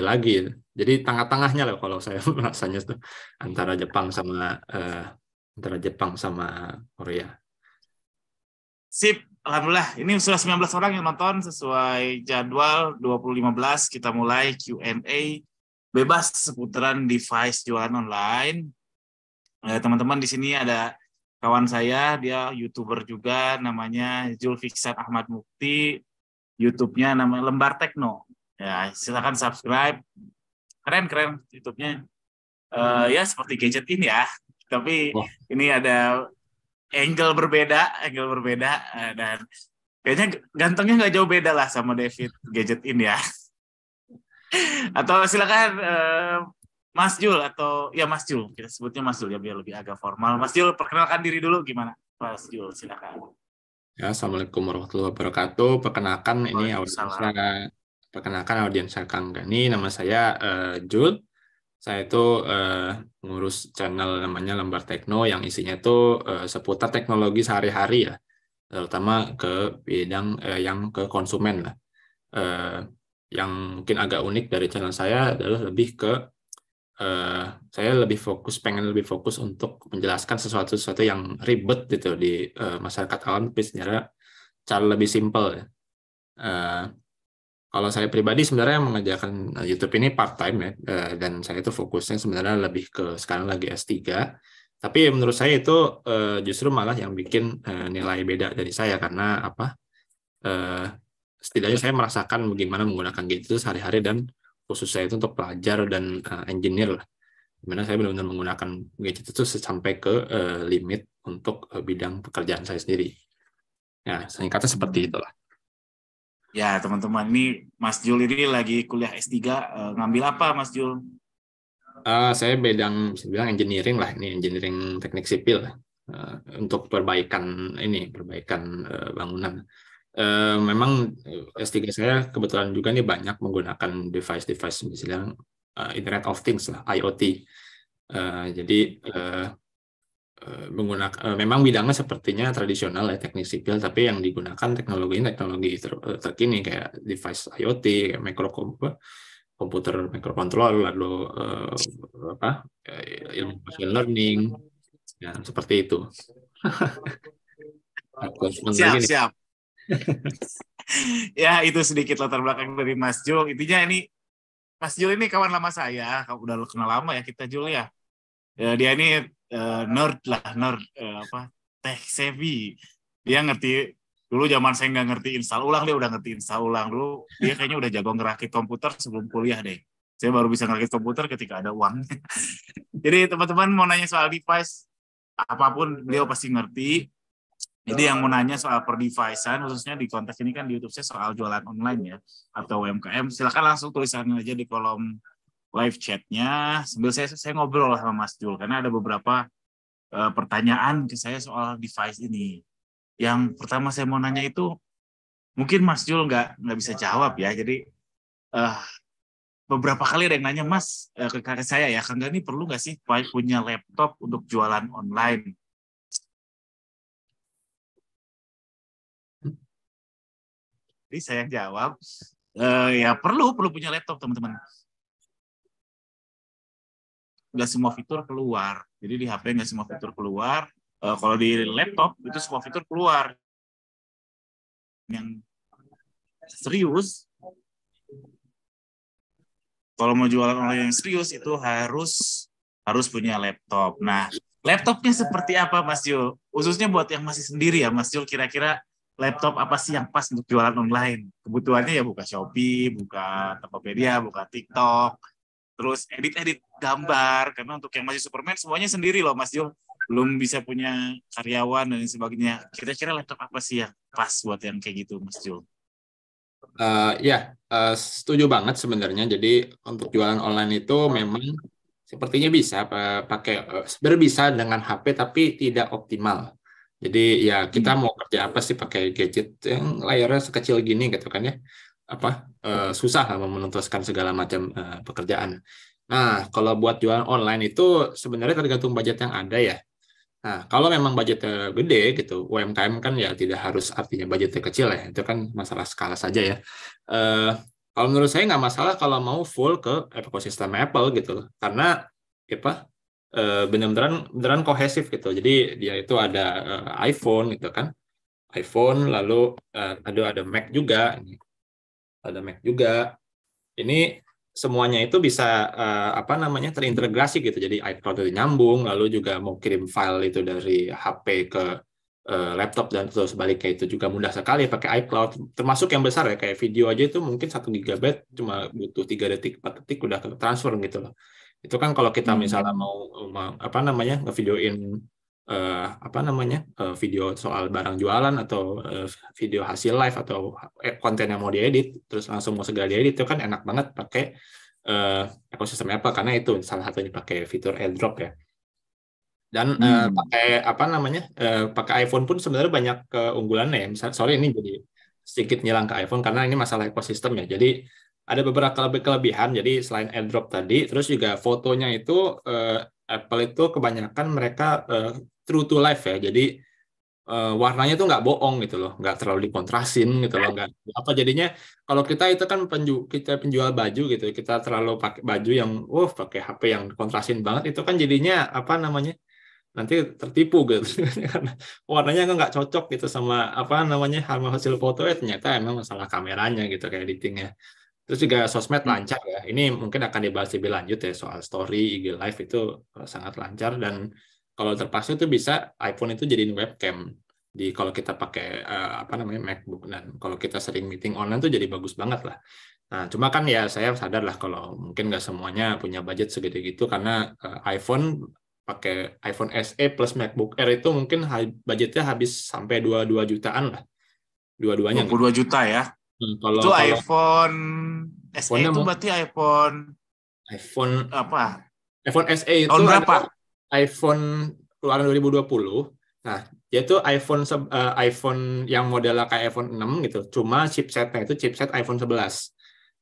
lagi. Jadi tengah-tengahnya lah kalau saya merasanya tuh antara Jepang sama Korea. Sip, alhamdulillah. Ini sudah 19 orang yang nonton sesuai jadwal 2015 kita mulai Q&A bebas seputaran device jualan online. Teman-teman di sini ada kawan saya, dia YouTuber juga namanya Zulfiksan Ahmad Mukti. YouTube-nya namanya Lembar Tekno. Ya, silakan subscribe. Keren YouTube-nya. Ya seperti gadget ini ya. Tapi Wah, ini ada angle berbeda dan kayaknya gantengnya nggak jauh beda lah sama David gadget ini ya. Atau silakan Mas Jul atau ya Mas Jul, kita sebutnya Mas Jul ya biar lebih agak formal. Mas Jul perkenalkan diri dulu gimana? Mas Jul silakan. ya, Assalamualaikum warahmatullahi wabarakatuh. Waalaikumsalam. Perkenalkan audiens Kang Gani. Nama saya Jud. Saya itu ngurus channel namanya Lembar Tekno yang isinya itu seputar teknologi sehari-hari ya, terutama ke bidang yang ke konsumen lah. Eh, yang mungkin agak unik dari channel saya adalah eh, saya pengen lebih fokus untuk menjelaskan sesuatu yang ribet gitu di masyarakat awam, tapi sebenarnya cara lebih simpel ya. Eh, Kalau saya pribadi sebenarnya mengerjakan YouTube ini part time ya, dan saya itu fokusnya sebenarnya lebih ke sekarang lagi S3. Tapi menurut saya itu justru malah yang bikin nilai beda dari saya karena apa? eh, Setidaknya saya merasakan bagaimana menggunakan gadget itu sehari-hari dan khusus saya itu untuk pelajar dan engineer lah. Dimana saya benar-benar menggunakan gadget itu sampai ke limit untuk bidang pekerjaan saya sendiri. Ya, singkatnya seperti itulah. Ya teman-teman ini Mas Jul ini lagi kuliah S3 ngambil apa Mas Jul? Saya bisa bilang engineering lah, ini engineering teknik sipil lah. Untuk perbaikan bangunan. Memang S3 saya kebetulan juga nih banyak menggunakan device-device misalnya Internet of Things lah, IoT. Jadi memang bidangnya sepertinya tradisional ya teknik sipil, tapi yang digunakan teknologi terkini kayak device IoT, kayak komputer microcontroller, lalu apa ilmu machine learning, ya seperti itu. Aku senang lagi Siap, nih. siap. Ya itu sedikit latar belakang dari Mas Jul. Intinya ini Mas Jul ini kawan lama saya, kamu udah kenal lama ya kita Jul ya. Dia ini nerd lah, apa tech savvy. Dia ngerti dulu zaman saya nggak ngerti install ulang dia udah ngerti install ulang dulu. Dia kayaknya udah jago ngerakit komputer sebelum kuliah deh. Saya baru bisa ngerakit komputer ketika ada uang. Jadi teman-teman mau nanya soal device apapun beliau pasti ngerti. Jadi yang mau nanya soal per device-an, khususnya di konteks ini kan di YouTube saya soal jualan online ya, atau UMKM, silakan langsung tulisannya aja di kolom live chat-nya. Sambil saya ngobrol lah sama Mas Jul, karena ada beberapa pertanyaan ke saya soal device ini. Yang pertama saya mau nanya itu, mungkin Mas Jul nggak bisa jawab ya, jadi uh, beberapa kali ada yang nanya, Mas, ke kakak saya ya, Kang Gani perlu nggak sih punya laptop untuk jualan online? Jadi saya jawab, ya perlu punya laptop teman-teman. Nggak semua fitur keluar. Jadi di HP nggak semua fitur keluar. Kalau di laptop itu semua fitur keluar. Yang serius, kalau mau jualan online yang serius itu harus punya laptop. Nah, laptopnya seperti apa Mas Jul? Khususnya buat yang masih sendiri ya Mas Jul, kira-kira laptop apa sih yang pas untuk jualan online? Kebutuhannya ya buka Shopee, buka Tokopedia, buka TikTok, terus edit-edit gambar, karena untuk yang masih Superman semuanya sendiri loh Mas Jul, belum bisa punya karyawan dan sebagainya. Kira-kira laptop apa sih yang pas buat yang kayak gitu Mas Jul? Ya, setuju banget sebenarnya. Jadi untuk jualan online itu memang sepertinya bisa pakai sebenarnya bisa dengan HP tapi tidak optimal. Jadi ya kita mau kerja apa sih pakai gadget yang layarnya sekecil gini gitu kan ya. Apa susah lah menuntaskan segala macam pekerjaan. Nah, kalau buat jualan online itu sebenarnya tergantung budget yang ada ya. Nah, kalau memang budgetnya gede gitu, UMKM kan ya tidak harus artinya budgetnya kecil ya, itu kan masalah skala saja ya. Eh, Kalau menurut saya nggak masalah kalau mau full ke ekosistem Apple gitu loh. Karena apa benar-benar beneran kohesif gitu. Jadi dia itu ada iPhone gitu kan. iPhone lalu ada Mac juga. Ada Mac juga. Ini semuanya itu bisa apa namanya terintegrasi gitu. Jadi iCloud itu nyambung, lalu juga mau kirim file itu dari HP ke laptop dan terus sebaliknya itu juga mudah sekali pakai iCloud. Termasuk yang besar ya kayak video aja itu mungkin 1 GB cuma butuh 3 detik 4 detik udah transfer gitu loh. Itu kan kalau kita misalnya Hmm. mau apa namanya ngevideoin apa namanya video soal barang jualan atau video hasil live atau konten yang mau diedit terus langsung mau segera diedit itu kan enak banget pakai eh, ekosistem Apple karena itu salah satunya pakai fitur AirDrop ya. Dan Hmm. pakai apa namanya pakai iPhone pun sebenarnya banyak keunggulannya ya. Misal, sorry ini jadi sedikit nyilang ke iPhone karena ini masalah ekosistem ya. Jadi ada beberapa kelebihan. Jadi selain AirDrop tadi, terus juga fotonya itu Apple itu kebanyakan mereka true to life ya. Jadi warnanya tuh nggak bohong gitu loh, nggak terlalu dikontrasin gitu loh, nggak apa jadinya kalau kita itu kan kita penjual baju gitu, kita terlalu pakai baju yang pakai HP yang kontrasin banget itu kan jadinya apa namanya nanti tertipu gitu karena warnanya nggak cocok gitu sama apa namanya hasil foto ternyata emang masalah kameranya gitu kayak editingnya. Terus juga sosmed lancar ya. Ini mungkin akan dibahas lebih lanjut ya soal story, IG Live itu sangat lancar dan kalau terpaksa itu bisa iPhone itu jadiin webcam di kalau kita pakai apa namanya MacBook dan kalau kita sering meeting online tuh jadi bagus banget lah. Nah, cuma kan ya saya sadar lah kalau mungkin nggak semuanya punya budget segede gitu karena iPhone pakai iPhone SE plus MacBook Air itu mungkin budgetnya habis sampai 22 jutaan lah dua-duanya dua puluh gitu. dua juta ya. Kalau Itu kalau iPhone SE iPhone-nya itu mau berarti iPhone iPhone apa? iPhone SE itu Tahun berapa? adalah iPhone keluaran 2020. Nah, dia itu iPhone yang modelnya kayak iPhone 6 gitu. Cuma chipsetnya itu chipset iPhone 11.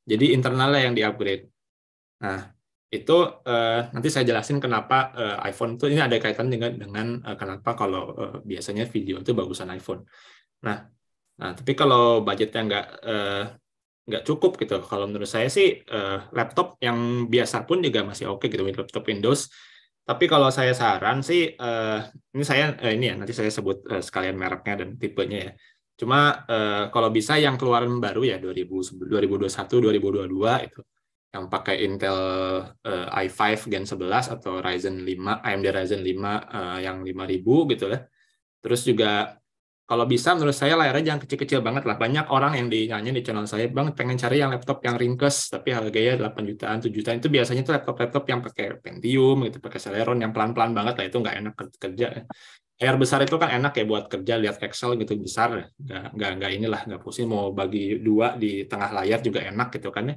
Jadi internalnya yang di-upgrade. Nah, itu nanti saya jelasin kenapa iPhone itu ini ada kaitan dengan kenapa kalau biasanya video itu bagusan iPhone. Nah, tapi kalau budgetnya nggak cukup gitu. Kalau menurut saya sih laptop yang biasa pun juga masih oke gitu, laptop Windows. Tapi kalau saya saran sih, ini saya ini ya nanti saya sebut sekalian mereknya dan tipenya ya. Cuma kalau bisa yang keluaran baru ya 2021, 2022 itu yang pakai Intel i5 Gen 11 atau Ryzen 5, AMD Ryzen 5 yang 5000 gitu ya. Terus juga kalau bisa menurut saya layarnya jangan kecil-kecil banget lah. Banyak orang yang nanya di channel saya, Bang, pengen cari yang laptop yang ringkes, tapi harganya 8 jutaan, 7 jutaan. Itu biasanya tuh laptop-laptop yang pakai Pentium, gitu, pakai Celeron, yang pelan-pelan banget lah. Itu nggak enak kerja. Layar besar itu kan enak ya buat kerja, lihat Excel gitu besar. Nggak inilah, nggak pusing. Mau bagi dua di tengah layar juga enak gitu kan ya.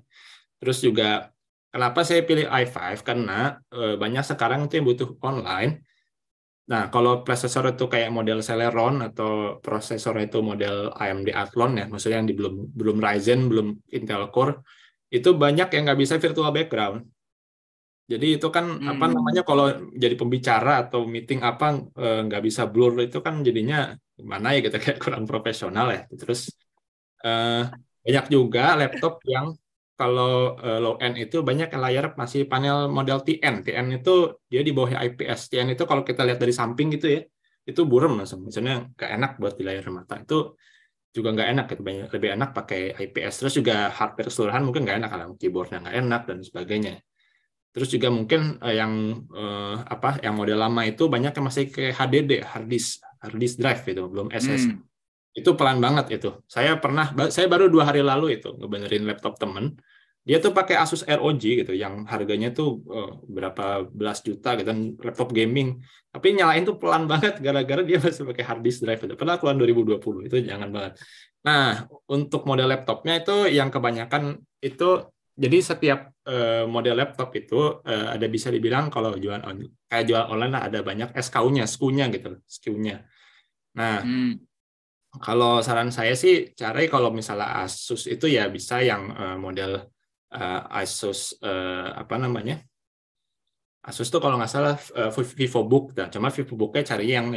Terus juga, kenapa saya pilih i5? Karena banyak sekarang itu yang butuh online, nah, kalau prosesor itu kayak model Celeron atau prosesor itu model AMD Athlon ya, maksudnya yang belum belum Ryzen, belum Intel Core, itu banyak yang nggak bisa virtual background. Jadi itu kan apa namanya Hmm. kalau jadi pembicara atau meeting apa nggak bisa blur itu kan jadinya gimana ya gitu kayak kurang profesional ya. Terus eh, banyak juga laptop yang kalau low end itu banyak yang layar masih panel model TN. TN itu dia di bawah IPS. TN itu kalau kita lihat dari samping gitu ya, itu buram langsung. Misalnya nggak enak buat di layar mata. Itu juga nggak enak gitu. Lebih enak pakai IPS. Terus juga hardware keseluruhan mungkin nggak enak kalau keyboardnya nggak enak dan sebagainya. Terus juga mungkin yang apa yang model lama itu banyak yang masih ke HDD, hard disk drive gitu, belum SSD. Hmm. Itu pelan banget itu. Saya baru 2 hari lalu itu ngebenerin laptop temen. Dia tuh pakai Asus ROG gitu, yang harganya tuh berapa belas juta gitu, dan laptop gaming. Tapi nyalain tuh pelan banget gara-gara dia masih pakai hard disk drive itu. Padahal keluaran 2020 itu jangan banget. Nah, untuk model laptopnya itu yang kebanyakan itu jadi setiap model laptop itu ada bisa dibilang kalau kayak jual online lah ada banyak SKU-nya, SKU-nya gitu, SKU-nya. Nah, Hmm. kalau saran saya sih cari kalau misalnya Asus itu ya bisa yang model Asus apa namanya? Asus tuh kalau nggak salah VivoBook, dan cuma VivoBooknya cari yang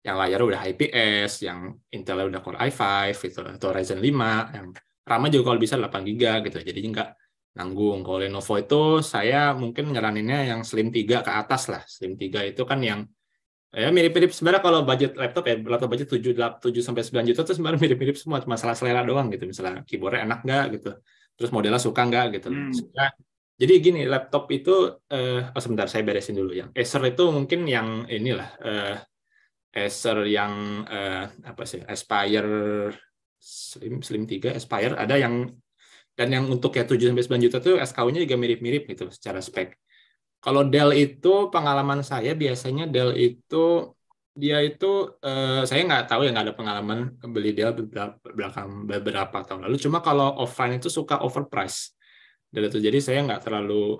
layar udah IPS, yang Intel udah Core i5 itu atau Ryzen 5 yang RAM-nya juga kalau bisa 8 GB gitu. Jadi nggak nanggung. Kalau Lenovo itu saya mungkin nyaraninnya yang Slim 3 ke atas lah. Slim 3 itu kan yang ya mirip-mirip sebenarnya kalau budget laptop ya, laptop budget 7 sampai 9 juta itu sebenarnya mirip-mirip semua, masalah selera doang gitu. Misalnya keyboardnya enak nggak gitu. Terus modelnya suka nggak gitu loh. Hmm. Jadi gini, laptop itu oh sebentar saya beresin dulu yang Acer itu mungkin yang inilah Acer yang apa sih? Aspire Slim 3 Aspire ada yang dan yang untuk ya 7 sampai 9 juta tuh SKU-nya juga mirip-mirip gitu secara spek. Kalau Dell itu pengalaman saya biasanya Dell itu dia itu saya nggak tahu ya nggak ada pengalaman beli Dell belakang beberapa tahun lalu. Cuma kalau offline itu suka overprice. Dell itu jadi saya nggak terlalu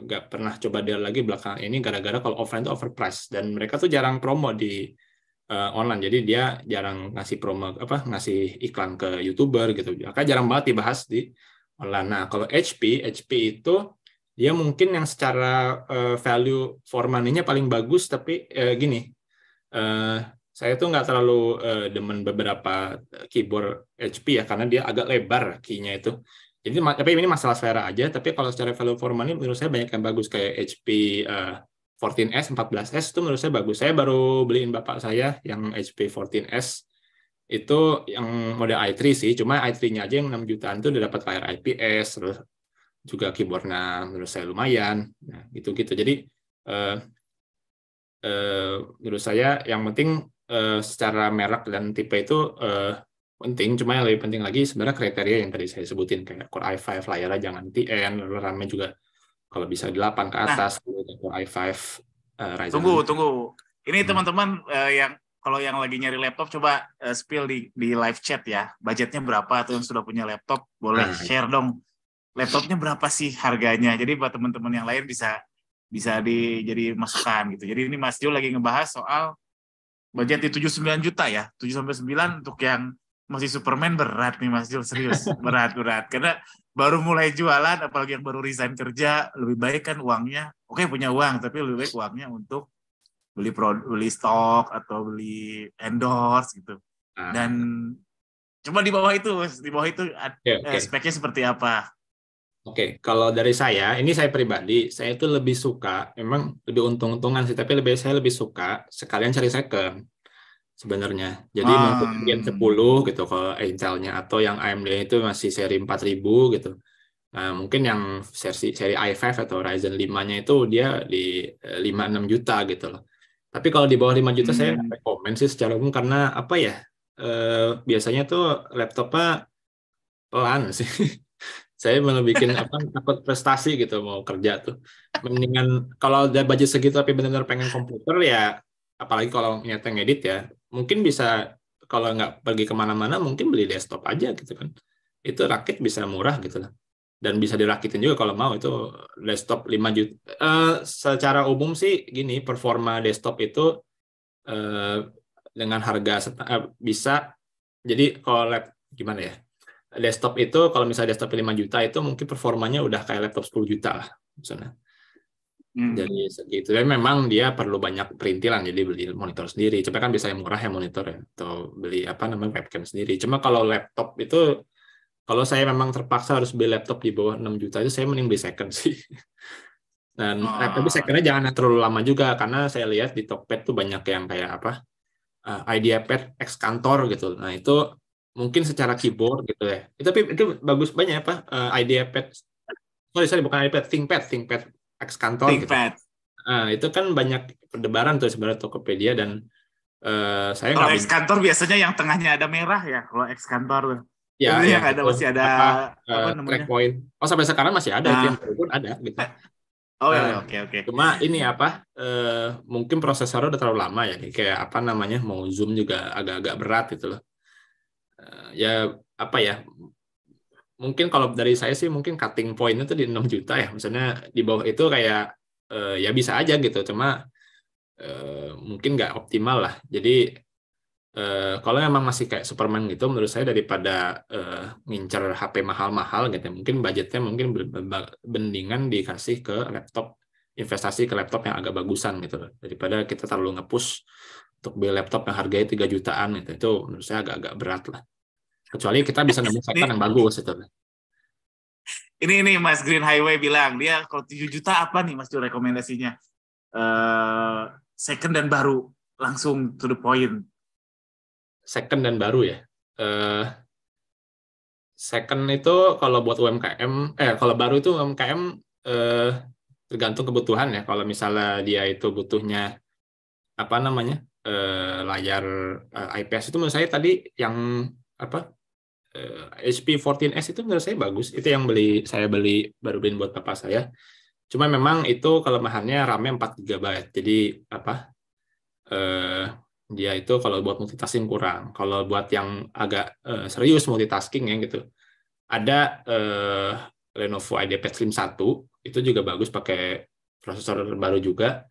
nggak pernah coba Dell lagi belakang ini gara-gara kalau offline itu overprice dan mereka tuh jarang promo di online. Jadi dia jarang ngasih promo apa ngasih iklan ke YouTuber gitu. Maka jarang banget dibahas di online. Nah, kalau HP itu dia mungkin yang secara value for money-nya paling bagus tapi gini saya tuh nggak terlalu demen beberapa keyboard HP ya karena dia agak lebar key-nya itu. Jadi tapi ini masalah selera aja. Tapi kalau secara value for money menurut saya banyak yang bagus kayak HP 14S, 14S itu menurut saya bagus. Saya baru beliin bapak saya yang HP 14S itu yang model i3 sih. Cuma i3-nya aja yang 6 jutaan itu udah dapat layar IPS, terus juga keyboardnya menurut saya lumayan. Nah, gitu-gitu. Jadi menurut saya yang penting secara merek dan tipe itu penting. Cuma yang lebih penting lagi sebenarnya kriteria yang tadi saya sebutin kayak Core i5 layarnya jangan TN, lalu RAM-nya juga kalau bisa 8 ke Nah, atas, Core i5 Ryzen tunggu 5. tunggu. Ini Hmm. teman-teman yang kalau yang lagi nyari laptop coba spill di live chat ya. Budgetnya berapa atau yang sudah punya laptop boleh Nah, share dong. Laptopnya berapa sih harganya? Jadi buat teman-teman yang lain bisa jadi masukan gitu. Jadi ini Mas Jo lagi ngebahas soal budget di 79 juta ya. 7 sampai 9 untuk yang masih Superman berat nih Mas Jo, serius. Berat. Karena baru mulai jualan, apalagi yang baru resign kerja, lebih baik kan uangnya, oke punya uang, tapi lebih baik uangnya untuk beli stok atau beli endorse gitu. Dan coba di bawah itu oke. speknya seperti apa? Oke, kalau dari saya, ini saya pribadi, saya itu lebih suka, memang lebih untung-untungan sih, tapi saya lebih suka sekalian cari second sebenarnya. Jadi mungkin Gen Hmm, 10 gitu kalau Intel-nya atau yang AMD itu masih seri 4000 gitu. Nah, mungkin yang seri i5 atau Ryzen 5-nya itu dia di 5-6 juta gitu loh. Tapi kalau di bawah 5 juta saya nggak hmm. rekomen sih secara umum karena apa ya? Biasanya tuh laptopnya pelan sih. Saya malah bikin apa takut prestasi gitu mau kerja tuh. Mendingan kalau ada budget segitu tapi benar-benar pengen komputer ya, apalagi kalau nyata ngedit ya, mungkin bisa kalau nggak pergi kemana-mana mungkin beli desktop aja gitu kan. Itu rakit bisa murah gitu lah. Dan bisa dirakitin juga kalau mau itu desktop 5 juta. Secara umum sih gini, performa desktop itu eh, dengan harga bisa jadi kalau lab gimana ya? Desktop itu kalau misalnya desktop 5 juta itu mungkin performanya udah kayak laptop 10 juta lah misalnya. Jadi Hmm. segitu. Dan memang dia perlu banyak perintilan jadi beli monitor sendiri. Coba kan bisa yang murah ya monitor ya atau beli apa namanya webcam sendiri. Cuma kalau laptop itu kalau saya memang terpaksa harus beli laptop di bawah 6 juta itu saya mending beli second sih. Dan tapi Oh, secondnya jangan yang terlalu lama juga karena saya lihat di Tokped tuh banyak yang kayak apa IdeaPad X Kantor gitu. Nah itu mungkin secara keyboard gitu ya. Tapi itu bagus banyak apa IdeaPad. Sorry bukan iPad, ThinkPad X Kantor gitu. ThinkPad. Nah itu kan banyak perdebaran tuh sebenarnya Tokopedia dan saya Kalau nggak ex kantor biasanya yang tengahnya ada merah ya. Kalau ex kantor tuh. ya Itu yang yang ada itu masih ada apa apa track namanya? point. Oh sampai sekarang masih ada itu yang Nah, baru pun ada gitu. oh Nah, ya oke oke. cuma ini apa mungkin prosesornya udah terlalu lama ya kayak apa namanya mau zoom juga agak-agak berat gitu loh. Ya apa ya mungkin kalau dari saya sih mungkin cutting point itu di 6 juta ya misalnya di bawah itu kayak ya bisa aja gitu cuma mungkin nggak optimal lah jadi kalau memang masih kayak Superman gitu menurut saya daripada ngincer HP mahal-mahal gitu ya, mungkin budgetnya mungkin mendingan dikasih ke laptop investasi ke laptop yang agak bagusan gitu loh daripada kita terlalu nge-push untuk beli laptop yang harganya 3 jutaan gitu itu menurut saya agak-agak berat lah. Kecuali kita bisa nemu second Ini yang bagus itu. ini Mas Green Highway bilang dia kalau 7 juta apa nih Mas Jul rekomendasinya? Second dan baru, langsung to the point. Second dan baru ya. Eh, Second itu kalau buat UMKM, kalau baru itu UMKM eh, tergantung kebutuhan ya. Kalau misalnya dia itu butuhnya apa namanya layar IPS itu menurut saya tadi yang apa HP 14S itu menurut saya bagus. Itu yang saya beli baru beliin buat papa saya. Cuma memang itu kelemahannya RAM-nya 4 GB. Jadi apa eh, dia itu kalau buat multitasking kurang. Kalau buat yang agak serius multitasking ya gitu. Ada Lenovo IdeaPad Slim 1 itu juga bagus pakai prosesor baru juga.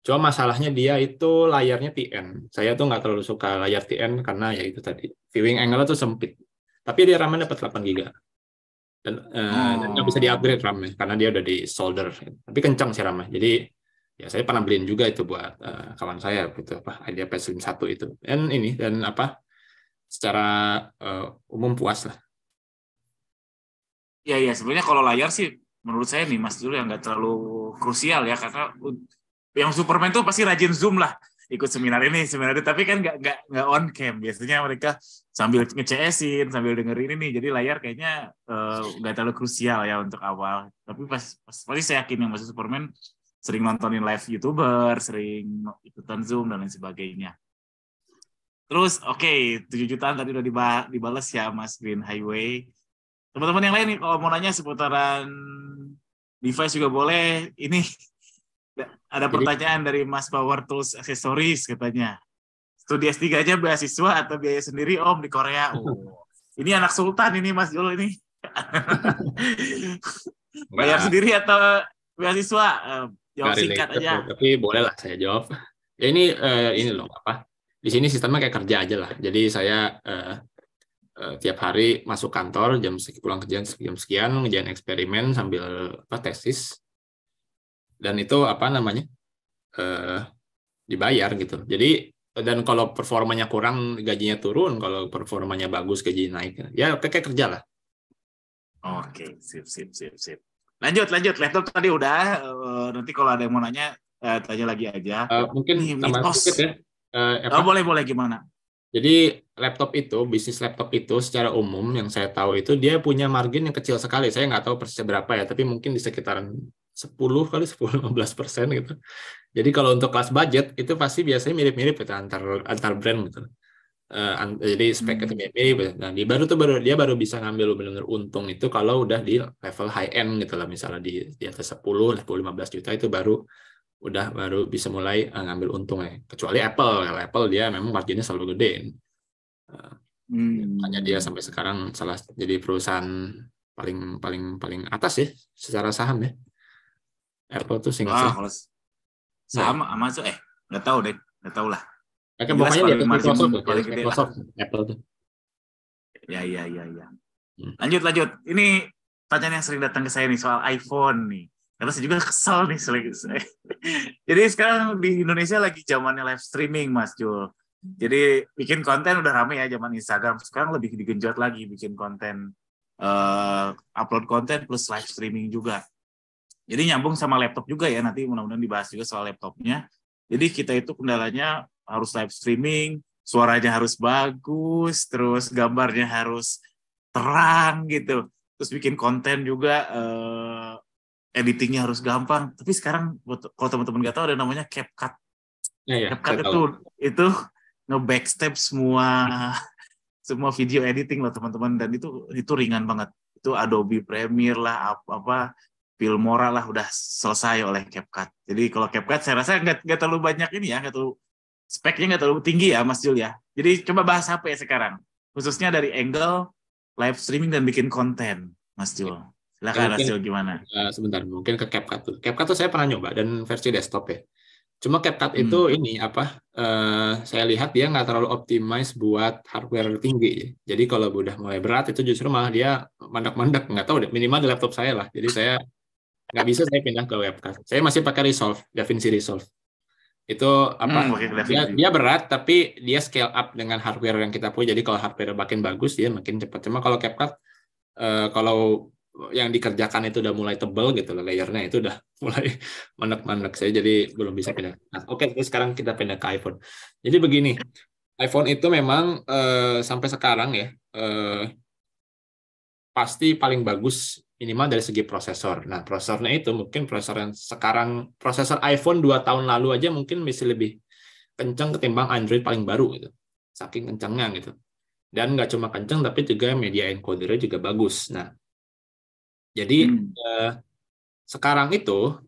Cuma masalahnya dia itu layarnya TN. Saya tuh nggak terlalu suka layar TN karena ya itu tadi viewing angle tuh sempit. Tapi dia RAM-nya dapat 8 GB dan nggak bisa Oh. di-upgrade RAM-nya karena dia udah di solder. Tapi kencang sih RAM-nya. Jadi ya saya pernah beliin juga itu buat kawan saya gitu apa IdeaPad Slim 1 itu. Dan apa secara umum puas lah. Ya, ya, sebenarnya kalau layar sih menurut saya nih Mas Jul yang nggak terlalu krusial ya, karena yang Superman tuh pasti rajin zoom lah, ikut seminar itu, tapi kan nggak on cam. Biasanya mereka sambil nge-CS-in, sambil dengerin ini, jadi layar kayaknya nggak terlalu krusial ya untuk awal. Tapi pasti saya yakin yang masuk Superman sering nontonin live YouTuber, sering ikutan Zoom dan lain sebagainya. Terus oke, 7 jutaan tadi udah dibales ya Mas Green Highway. Teman-teman yang lain nih kalau mau nanya seputaran device juga boleh. Ini ada Jadi pertanyaan dari Mas Power Tools Accessories katanya. Studi S3 aja beasiswa atau biaya sendiri Om di Korea? Oh. Ini anak sultan ini Mas Jul ini. Bayar nggak sendiri atau beasiswa? nggak Jawab singkat related ya, aja. tapi boleh lah saya jawab. Ya ini loh apa? Di sini sistemnya kayak kerja aja lah. Jadi saya tiap hari masuk kantor pulang kerjaan jam sekian ngerjain eksperimen sambil apa tesis dan itu apa namanya eh, dibayar gitu. Jadi dan kalau performanya kurang gajinya turun, kalau performanya bagus gaji naik. Ya kayak kerja lah. Oke, sip. Lanjut. Laptop tadi udah. Nanti kalau ada yang mau nanya, tanya lagi aja. Mungkin Nih, tambah sedikit mitos. ya. Apa? Boleh gimana? Jadi bisnis laptop itu secara umum yang saya tahu itu dia punya margin yang kecil sekali. Saya nggak tahu persisnya berapa ya, tapi mungkin di sekitaran 10 15% gitu. Jadi kalau untuk kelas budget itu pasti biasanya mirip-mirip gitu antar brand gitu. Jadi speknya itu mirip-mirip. Nah, dia baru bisa ngambil benar-benar untung itu kalau udah di level high end gitu lah, misalnya di atas 10 15 juta itu baru bisa mulai ngambil untung ya. Kecuali Apple, kalau Apple dia memang marginnya selalu gede. Makanya dia sampai sekarang salah jadi perusahaan paling paling paling atas ya secara saham ya. Apple tuh seingat Wah, saya. kalau Enggak ya? sama Amazon, nggak tahu deh, nggak tahu lah. Yang jelas Pokoknya di paling atas margin Microsoft tuh, di paling atas gede lah. Microsoft Apple tuh. Ya. Hmm. Lanjut. Ini pertanyaan yang sering datang ke saya nih soal iPhone nih. Karena saya juga kesel nih. Jadi sekarang di Indonesia lagi zamannya live streaming, Mas Jul. Jadi bikin konten udah rame ya zaman Instagram. Sekarang lebih digenjot lagi bikin konten, upload konten plus live streaming juga. Jadi nyambung sama laptop juga ya, nanti mudah-mudahan dibahas juga soal laptopnya. Jadi kita itu kendalanya harus live streaming, suaranya harus bagus, terus gambarnya harus terang gitu. Terus bikin konten juga, editingnya harus gampang. Tapi sekarang kalau teman-teman nggak tahu ada namanya CapCut. Ya, CapCut saya tahu. itu nge-backstep semua video editing loh teman-teman, dan itu ringan banget. Itu Adobe Premiere lah, apa Filmora lah, udah selesai oleh CapCut. Jadi kalau CapCut saya rasa nggak terlalu banyak ini ya, nggak terlalu speknya nggak terlalu tinggi ya Mas Jul ya. Jadi coba bahas apa ya sekarang, khususnya dari angle live streaming dan bikin konten, Mas Jul. Ya, Silakan Mas mungkin Jul, gimana? sebentar, mungkin ke CapCut tuh. CapCut tuh saya pernah nyoba dan versi desktop ya. Cuma CapCut itu Hmm. ini apa? Saya lihat dia nggak terlalu optimize buat hardware tinggi. Jadi kalau udah mulai berat itu justru malah dia mandak-mandak. Nggak tahu deh, minimal di laptop saya lah. Jadi saya nggak bisa saya pindah ke CapCut. Saya masih pakai Resolve, DaVinci Resolve. Itu apa? Pakai grafik view. Dia berat tapi dia scale up dengan hardware yang kita punya. Jadi kalau hardware makin bagus dia makin cepat. Cuma kalau CapCut kalau yang dikerjakan itu udah mulai tebel gitu loh layernya itu udah mulai mandek-mandek saya jadi belum bisa pindah. Nah, oke, terus sekarang kita pindah ke iPhone. Jadi begini, iPhone itu memang sampai sekarang ya pasti paling bagus minimal dari segi prosesor. Nah, prosesornya itu mungkin prosesor yang sekarang prosesor iPhone 2 tahun lalu aja mungkin masih lebih kencang ketimbang Android paling baru gitu. Saking kencangnya gitu. Dan nggak cuma kencang tapi juga media encodernya juga bagus. Nah, jadi sekarang itu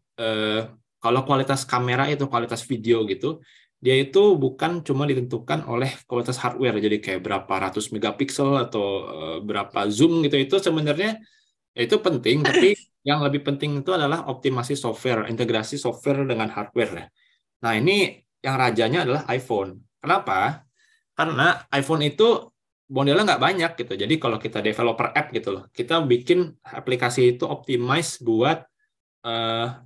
kalau kualitas kamera itu kualitas video gitu, dia itu bukan cuma ditentukan oleh kualitas hardware. Jadi kayak berapa ratus megapiksel atau berapa zoom gitu itu sebenarnya ya itu penting, tapi yang lebih penting itu adalah optimasi software, integrasi software dengan hardware ya. Nah, ini yang rajanya adalah iPhone. Kenapa? Karena iPhone itu modelnya nggak banyak gitu. Jadi kalau kita developer app gitu loh, kita bikin aplikasi itu optimize buat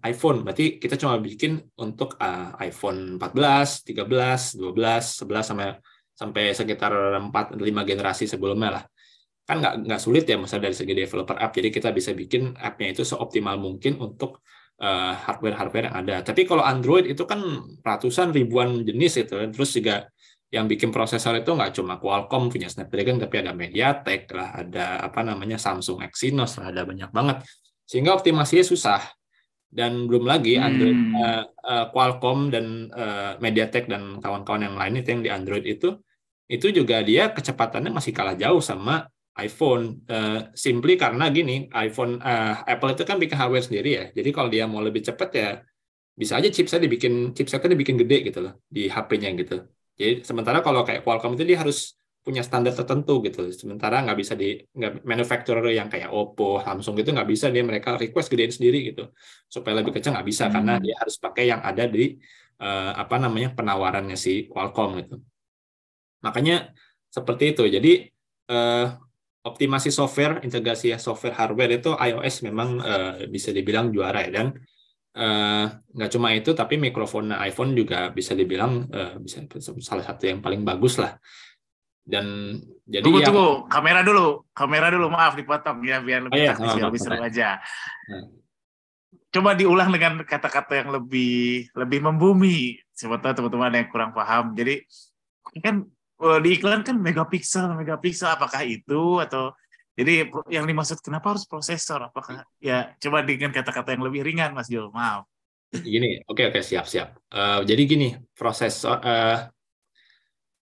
iPhone. Berarti kita cuma bikin untuk iPhone 14, 13, 12, 11 sampai sampai sekitar 4 5 generasi sebelumnya lah. Kan nggak sulit ya misalnya dari segi developer app. Jadi kita bisa bikin app-nya itu seoptimal mungkin untuk hardware-hardware yang ada. Tapi kalau Android itu kan ratusan ribuan jenis itu. Terus juga yang bikin prosesor itu nggak cuma Qualcomm punya Snapdragon, tapi ada MediaTek lah, ada apa namanya Samsung Exynos lah, ada banyak banget. Sehingga optimasinya susah. Dan belum lagi Android Qualcomm dan MediaTek dan kawan-kawan yang lain itu yang di Android itu juga dia kecepatannya masih kalah jauh sama iPhone. Simply karena gini, Apple itu kan bikin hardware sendiri ya. Jadi kalau dia mau lebih cepat ya bisa aja chipsetnya dibikin gede gitu loh di HP-nya gitu. Jadi sementara kalau kayak Qualcomm itu dia harus punya standar tertentu gitu. Sementara nggak manufacturer yang kayak Oppo, Samsung gitu nggak bisa dia mereka request gedein sendiri gitu supaya lebih kencang nggak bisa karena dia harus pakai yang ada di apa namanya penawarannya si Qualcomm gitu. Makanya seperti itu. Jadi eh, optimasi software, integrasi software hardware itu iOS memang bisa dibilang juara ya dan nggak cuma itu tapi mikrofon iPhone juga bisa dibilang bisa salah satu yang paling bagus lah. Dan jadi Tunggu, ya tunggu. Kamera dulu. Maaf dipotong ya, biar oh lebih ya taktis, sama biar sama lebih seru sama. aja. Nah, Coba diulang dengan kata-kata yang lebih membumi. Siapa tahu teman-teman ada yang kurang paham. Jadi kan di iklan kan megapiksel. Apakah itu atau jadi yang dimaksud kenapa harus prosesor? Apakah ya coba dengan kata-kata yang lebih ringan, Mas Jul. Maaf. gini, oke oke siap siap. Jadi gini, prosesor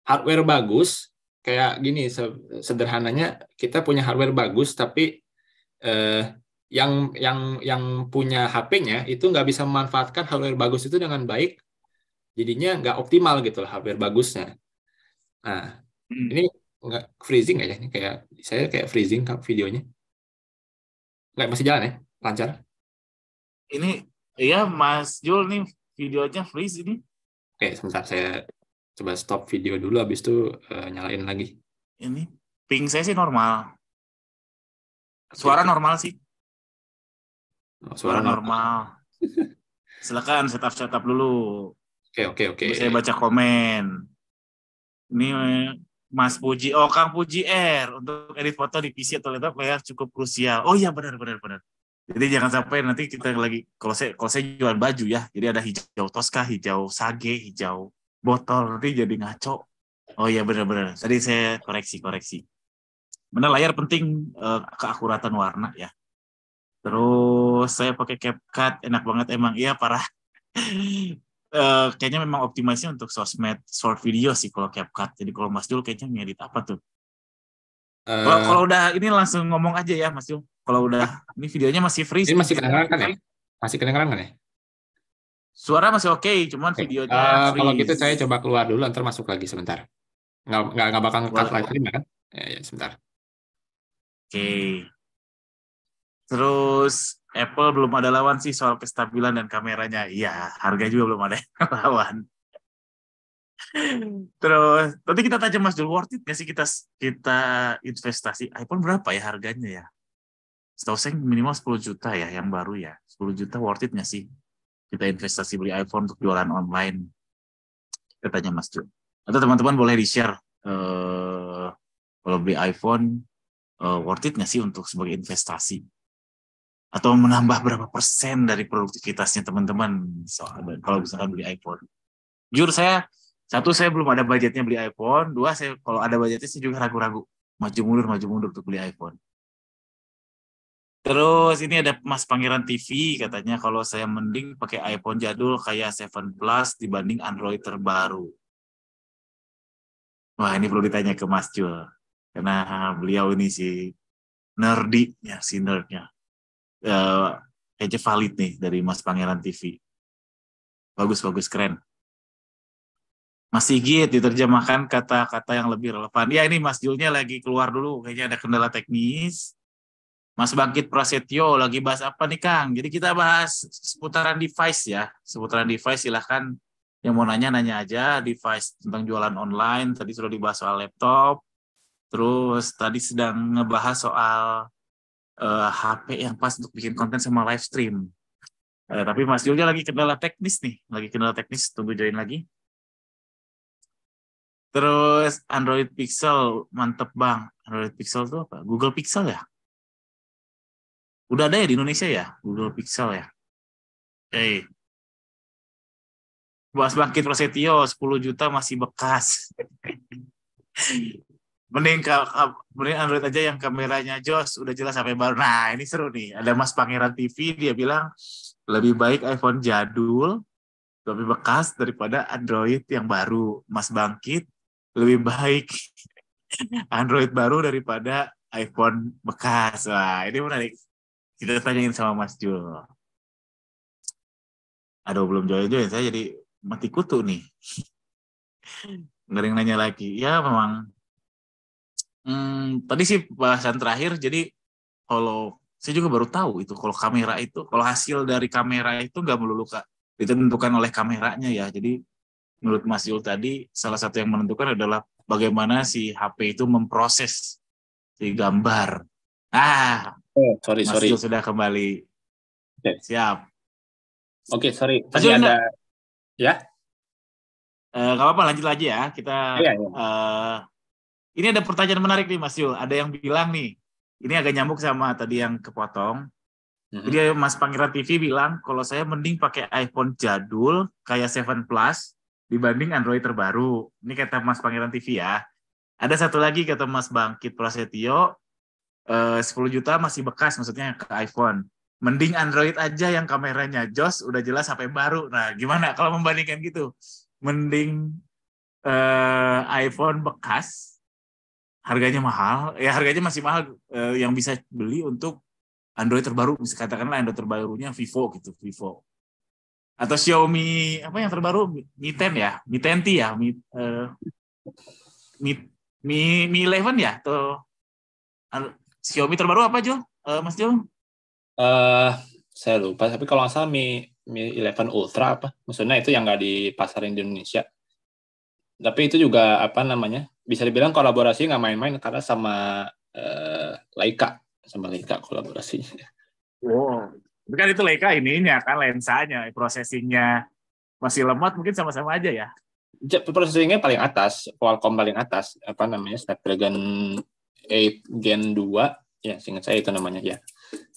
hardware bagus kayak gini sederhananya kita punya hardware bagus tapi eh, yang punya HP-nya itu nggak bisa memanfaatkan hardware bagus itu dengan baik, jadinya nggak optimal gitu lah hardware bagusnya. Nah, Hmm. ini nggak freezing aja nih kayak saya kayak freezing kan videonya. Nggak masih jalan ya? Lancar? Ini ya Mas Jul nih videonya freeze ini. Oke, sebentar saya coba stop video dulu habis itu nyalain lagi. Ini ping saya sih normal. Oke, Suara oke. normal sih. Oh, suara Suara normal. normal. Silakan setup dulu. Oke, oke, oke. Saya baca komen. Ini Mas Puji. Oh, Kang Puji R. Untuk edit foto di PC atau laptop layar cukup krusial. Oh iya, benar. Jadi jangan sampai nanti kita lagi kalau saya jual baju ya. Jadi ada hijau Tosca, hijau Sage, hijau botol nanti jadi ngaco. Oh iya benar. Tadi saya koreksi. Benar layar penting keakuratan warna ya. Terus saya pakai CapCut enak banget emang. Iya parah. Kayaknya memang optimasinya untuk sosmed short video sih kalau CapCut. Jadi kalau Mas Jul kayaknya ngedit apa tuh? Kalau Eh, kalau udah ini langsung ngomong aja ya Mas Jul. Kalau udah ini videonya masih freeze ini nih. masih kedengeran kan ya? Masih kedengeran kan ya? Suara masih oke, cuman Oke. videonya Kalau gitu freeze. saya coba keluar dulu, ntar masuk lagi sebentar. Nggak bakal nge-cut Boleh. live stream kan? Ya, sebentar. Oke. Terus Apple belum ada lawan sih soal kestabilan dan kameranya. Iya, harga juga belum ada yang lawan. Terus nanti kita tanya Mas Jul, worth it nggak sih kita investasi iPhone berapa ya harganya ya? Setahu saya minimal 10 juta ya yang baru ya. 10 juta worth it nggak sih? Kita investasi beli iPhone untuk jualan online. katanya Mas Jo. Atau teman-teman boleh di-share kalau beli iPhone worth it nggak sih untuk sebagai investasi? Atau menambah berapa persen dari produktivitasnya teman-teman kalau misalkan beli iPhone? Jujur saya belum ada budgetnya beli iPhone. Dua, saya kalau ada budgetnya sih juga ragu-ragu. Maju mundur untuk beli iPhone. Terus ini ada Mas Pangeran TV katanya kalau saya mending pakai iPhone jadul kayak 7 Plus dibanding Android terbaru. Wah, ini perlu ditanya ke Mas Jul. Karena beliau ini nerdy-nya, si nerd-nya. Kayaknya valid nih dari Mas Pangeran TV. Bagus, keren. Mas Sigit diterjemahkan kata-kata yang lebih relevan. Ya ini Mas Julnya lagi keluar dulu, kayaknya ada kendala teknis. Mas Bangkit Prasetyo lagi bahas apa nih Kang? Jadi kita bahas seputaran device ya. Seputaran device silahkan yang mau nanya aja. Device tentang jualan online, tadi sudah dibahas soal laptop. Terus tadi sedang ngebahas soal HP yang pas untuk bikin konten sama live stream. Tapi Mas Julnya lagi kendala teknis nih. Tunggu join lagi. Terus Android Pixel, mantep Bang. Android Pixel itu apa? Google Pixel ya? Udah ada ya di Indonesia ya? Google Pixel ya? Mas Bangkit Prasetyo, 10 juta masih bekas. Mending Android aja yang kameranya jos, udah jelas sampai baru. Nah, ini seru nih. Ada Mas Pangeran TV, dia bilang lebih baik iPhone jadul, lebih bekas daripada Android yang baru. Mas Bangkit, lebih baik Android baru daripada iPhone bekas. Wah, ini menarik. Kita tanyain sama Mas Jul. Aduh, belum join saya jadi mati kutu nih. Nggak ada yang nanya lagi. Ya, memang tadi sih bahasan terakhir, jadi kalau saya juga baru tahu itu kalau hasil dari kamera itu nggak melulu ditentukan oleh kameranya ya. Jadi menurut Mas Yul tadi salah satu yang menentukan adalah bagaimana si HP itu memproses si gambar. Mas Yul sudah kembali. Okay. Siap. Oke, sorry. Mas Yul ada ya? Nggak apa-apa, lanjut aja ya. Kita ini ada pertanyaan menarik nih Mas Yul. Ada yang bilang nih, ini agak nyambuk sama tadi yang kepotong. Jadi Mas Pangeran TV bilang, kalau saya mending pakai iPhone jadul kayak 7 Plus dibanding Android terbaru. Ini kata Mas Pangeran TV ya. Ada satu lagi kata Mas Bangkit Prasetyo, 10 juta masih bekas, maksudnya ke iPhone. Mending Android aja yang kameranya jos, udah jelas sampai baru. Nah, gimana kalau membandingkan gitu? Mending iPhone bekas, harganya mahal, ya harganya masih mahal, yang bisa beli untuk Android terbaru, bisa katakanlah Android terbarunya Vivo gitu, Vivo. Atau Xiaomi, apa yang terbaru? Mi 10 ya? Mi 10T ya? Mi 11 ya? Atau Xiaomi terbaru apa, Jo? Mas Jo? Saya lupa, tapi kalau nggak salah Mi 11 Ultra apa? Maksudnya itu yang nggak dipasarin di Indonesia. Tapi itu juga apa namanya? Bisa dibilang kolaborasi nggak main-main karena sama Leica kolaborasi. Wow, tapi kan itu Leica ininya kan lensanya, processingnya masih lemot, mungkin sama-sama aja ya. Processingnya paling atas, Qualcomm paling atas, apa namanya, Snapdragon 8 Gen 2, ya seingat saya itu namanya ya.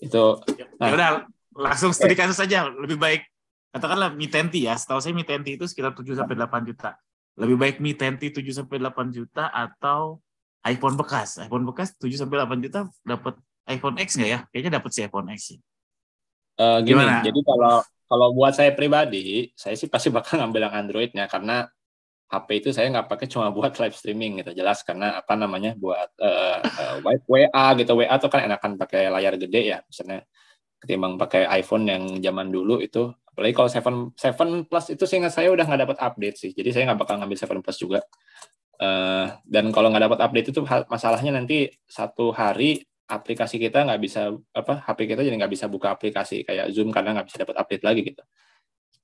Itu. Ya udah, langsung studi kasus saja. Lebih baik katakanlah Mi 10T ya. Setahu saya Mi 10T itu sekitar 7-8 juta. Lebih baik Mi 10T 7-8 juta atau iPhone bekas. iPhone bekas 7-8 juta dapat iPhone X nggak ya? Kayaknya dapat si iPhone X sih. Gini, jadi kalau buat saya pribadi, saya sih pasti bakal ngambil yang Androidnya karena HP itu saya nggak pakai cuma buat live streaming gitu, jelas karena apa namanya buat WA gitu. WA tuh kan enakan pakai layar gede ya, misalnya ketimbang pakai iPhone yang zaman dulu itu. Apalagi kalau 7 Plus itu seingat saya udah nggak dapat update sih, jadi saya nggak bakal ngambil 7 Plus juga. Dan kalau nggak dapat update itu masalahnya nanti satu hari aplikasi kita nggak bisa HP kita jadi nggak bisa buka aplikasi kayak Zoom karena nggak bisa dapat update lagi gitu.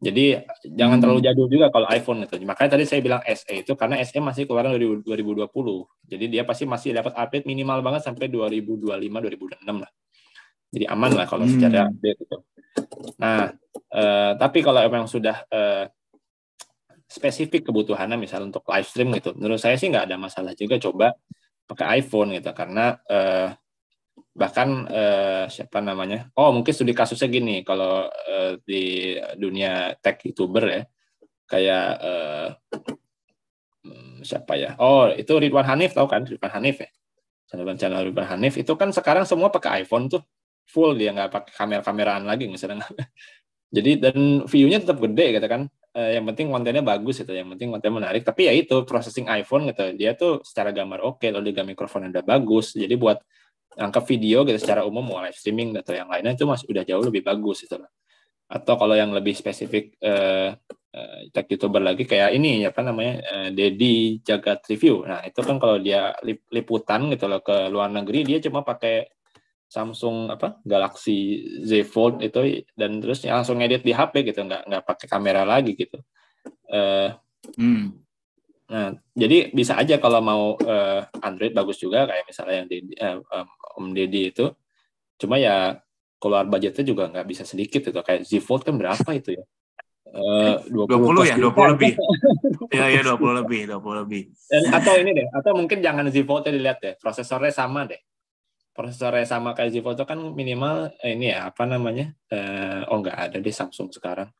Jadi jangan terlalu jadul juga kalau iPhone itu. Makanya tadi saya bilang SE itu karena SE masih keluaran dari 2020. Jadi dia pasti masih dapat update minimal banget sampai 2025-2026 lah. Jadi aman lah kalau secara update itu. Nah, tapi kalau memang sudah spesifik kebutuhannya misal untuk live stream gitu, menurut saya sih nggak ada masalah juga coba pakai iPhone gitu karena bahkan siapa namanya, mungkin studi kasusnya gini kalau di dunia tech youtuber ya kayak siapa ya, itu Ridwan Hanif, tahu kan Ridwan Hanif ya, channel Ridwan Hanif itu kan sekarang semua pakai iPhone tuh full, dia nggak pakai kamera-kameraan lagi misalnya. Jadi dan view-nya tetap gede gitu kan. Yang penting kontennya bagus gitu, yang penting kontennya menarik. Tapi ya itu processing iPhone gitu, dia tuh secara gambar oke, lalu juga mikrofonnya udah bagus. Jadi buat angkat video gitu secara umum mau live streaming atau yang lainnya itu masih udah jauh lebih bagus gitu. Atau kalau yang lebih spesifik tech youtuber lagi kayak ini apa namanya Dedi Jagat Review. Nah itu kan kalau dia liputan gitu loh ke luar negeri, dia cuma pakai Samsung Galaxy Z Fold itu dan terus langsung ngedit di HP gitu, nggak pakai kamera lagi gitu. Nah jadi bisa aja kalau mau Android bagus juga kayak misalnya yang Om Deddy itu, cuma ya keluar budgetnya juga nggak bisa sedikit itu, kayak Z Fold kan berapa itu ya, 20 ya, 20 lebih. Iya, 20 lebih. Atau ini deh, atau mungkin jangan Z Fold-nya dilihat deh, prosesornya sama deh. Prosesornya sama kayak Z Fold kan minimal ini ya apa namanya? Nggak ada di Samsung sekarang.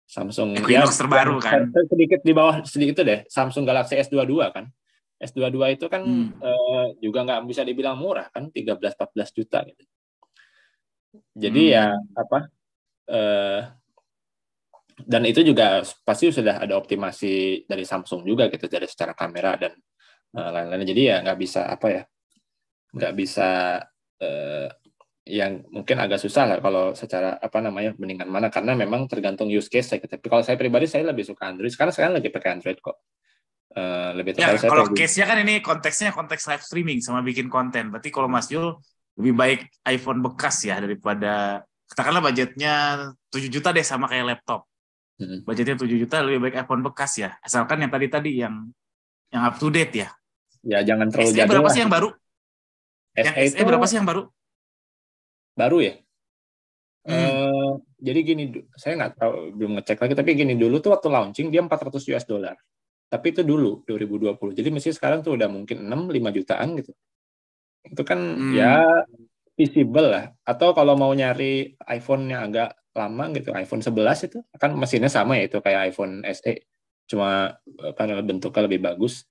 Samsung Equinox terbaru kan. Sedikit di bawah sedikit deh. Samsung Galaxy S22 kan. S22 itu kan juga nggak bisa dibilang murah kan, 13-14 juta gitu. Jadi ya dan itu juga pasti sudah ada optimasi dari Samsung juga gitu dari secara kamera dan lain-lain. Jadi ya nggak bisa yang mungkin agak susah lah kalau secara mendingan mana, karena memang tergantung use case. Tapi kalau saya pribadi saya lebih suka Android, sekarang lagi pakai Android kok. Lebih ya kalau case-nya kan ini konteksnya konteks live streaming sama bikin konten, berarti kalau Mas Jul lebih baik iPhone bekas ya daripada katakanlah budgetnya 7 juta deh sama kayak laptop. Budgetnya 7 juta lebih baik iPhone bekas ya, asalkan yang tadi yang up to date ya. Ya jangan terlalu SE jadul. Berapa sih yang baru? Yang SE berapa sih yang baru? Baru ya? Jadi gini, saya nggak tahu, belum ngecek lagi, tapi gini, dulu tuh waktu launching dia $400. Tapi itu dulu 2020. Jadi mesti sekarang tuh udah mungkin 6-5 jutaan gitu. Itu kan ya visible lah. Atau kalau mau nyari iPhone yang agak lama gitu, iPhone 11 itu kan mesinnya sama ya, itu kayak iPhone SE, cuma bentuknya lebih bagus.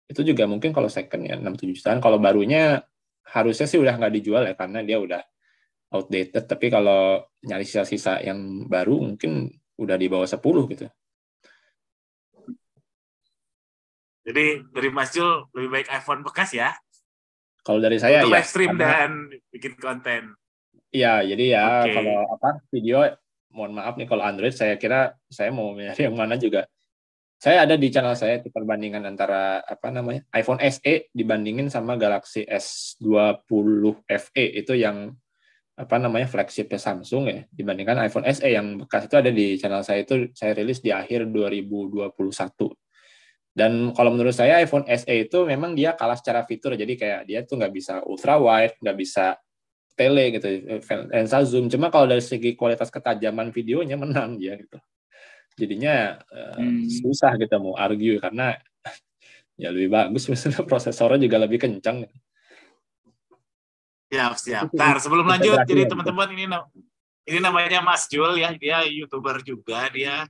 Itu juga mungkin kalau second ya 6-7 jutaan. Kalau barunya harusnya sih udah nggak dijual ya karena dia udah outdated. Tapi kalau nyari sisa-sisa yang baru mungkin udah di bawah 10 gitu. Jadi dari Mas Jul lebih baik iPhone bekas ya? Kalau dari saya untuk ya. Live stream dan bikin konten. Iya, jadi ya kalau video, mohon maaf nih kalau Android saya kira saya mau nyari yang mana juga. Saya ada di channel saya itu perbandingan antara iPhone SE dibandingin sama Galaxy S20 FE itu yang flagshipnya Samsung ya, dibandingkan iPhone SE yang bekas. Itu ada di channel saya, itu saya rilis di akhir 2021. Dan kalau menurut saya iPhone SE itu memang dia kalah secara fitur, jadi kayak dia tuh nggak bisa ultra wide, nggak bisa tele gitu, lensa zoom. Cuma kalau dari segi kualitas ketajaman videonya menang dia gitu. Jadinya susah kita mau argue karena ya lebih bagus, misalnya prosesornya juga lebih kencang. Siap. Ntar sebelum lanjut, jadi teman-teman ini namanya Mas Jul ya, dia YouTuber juga, dia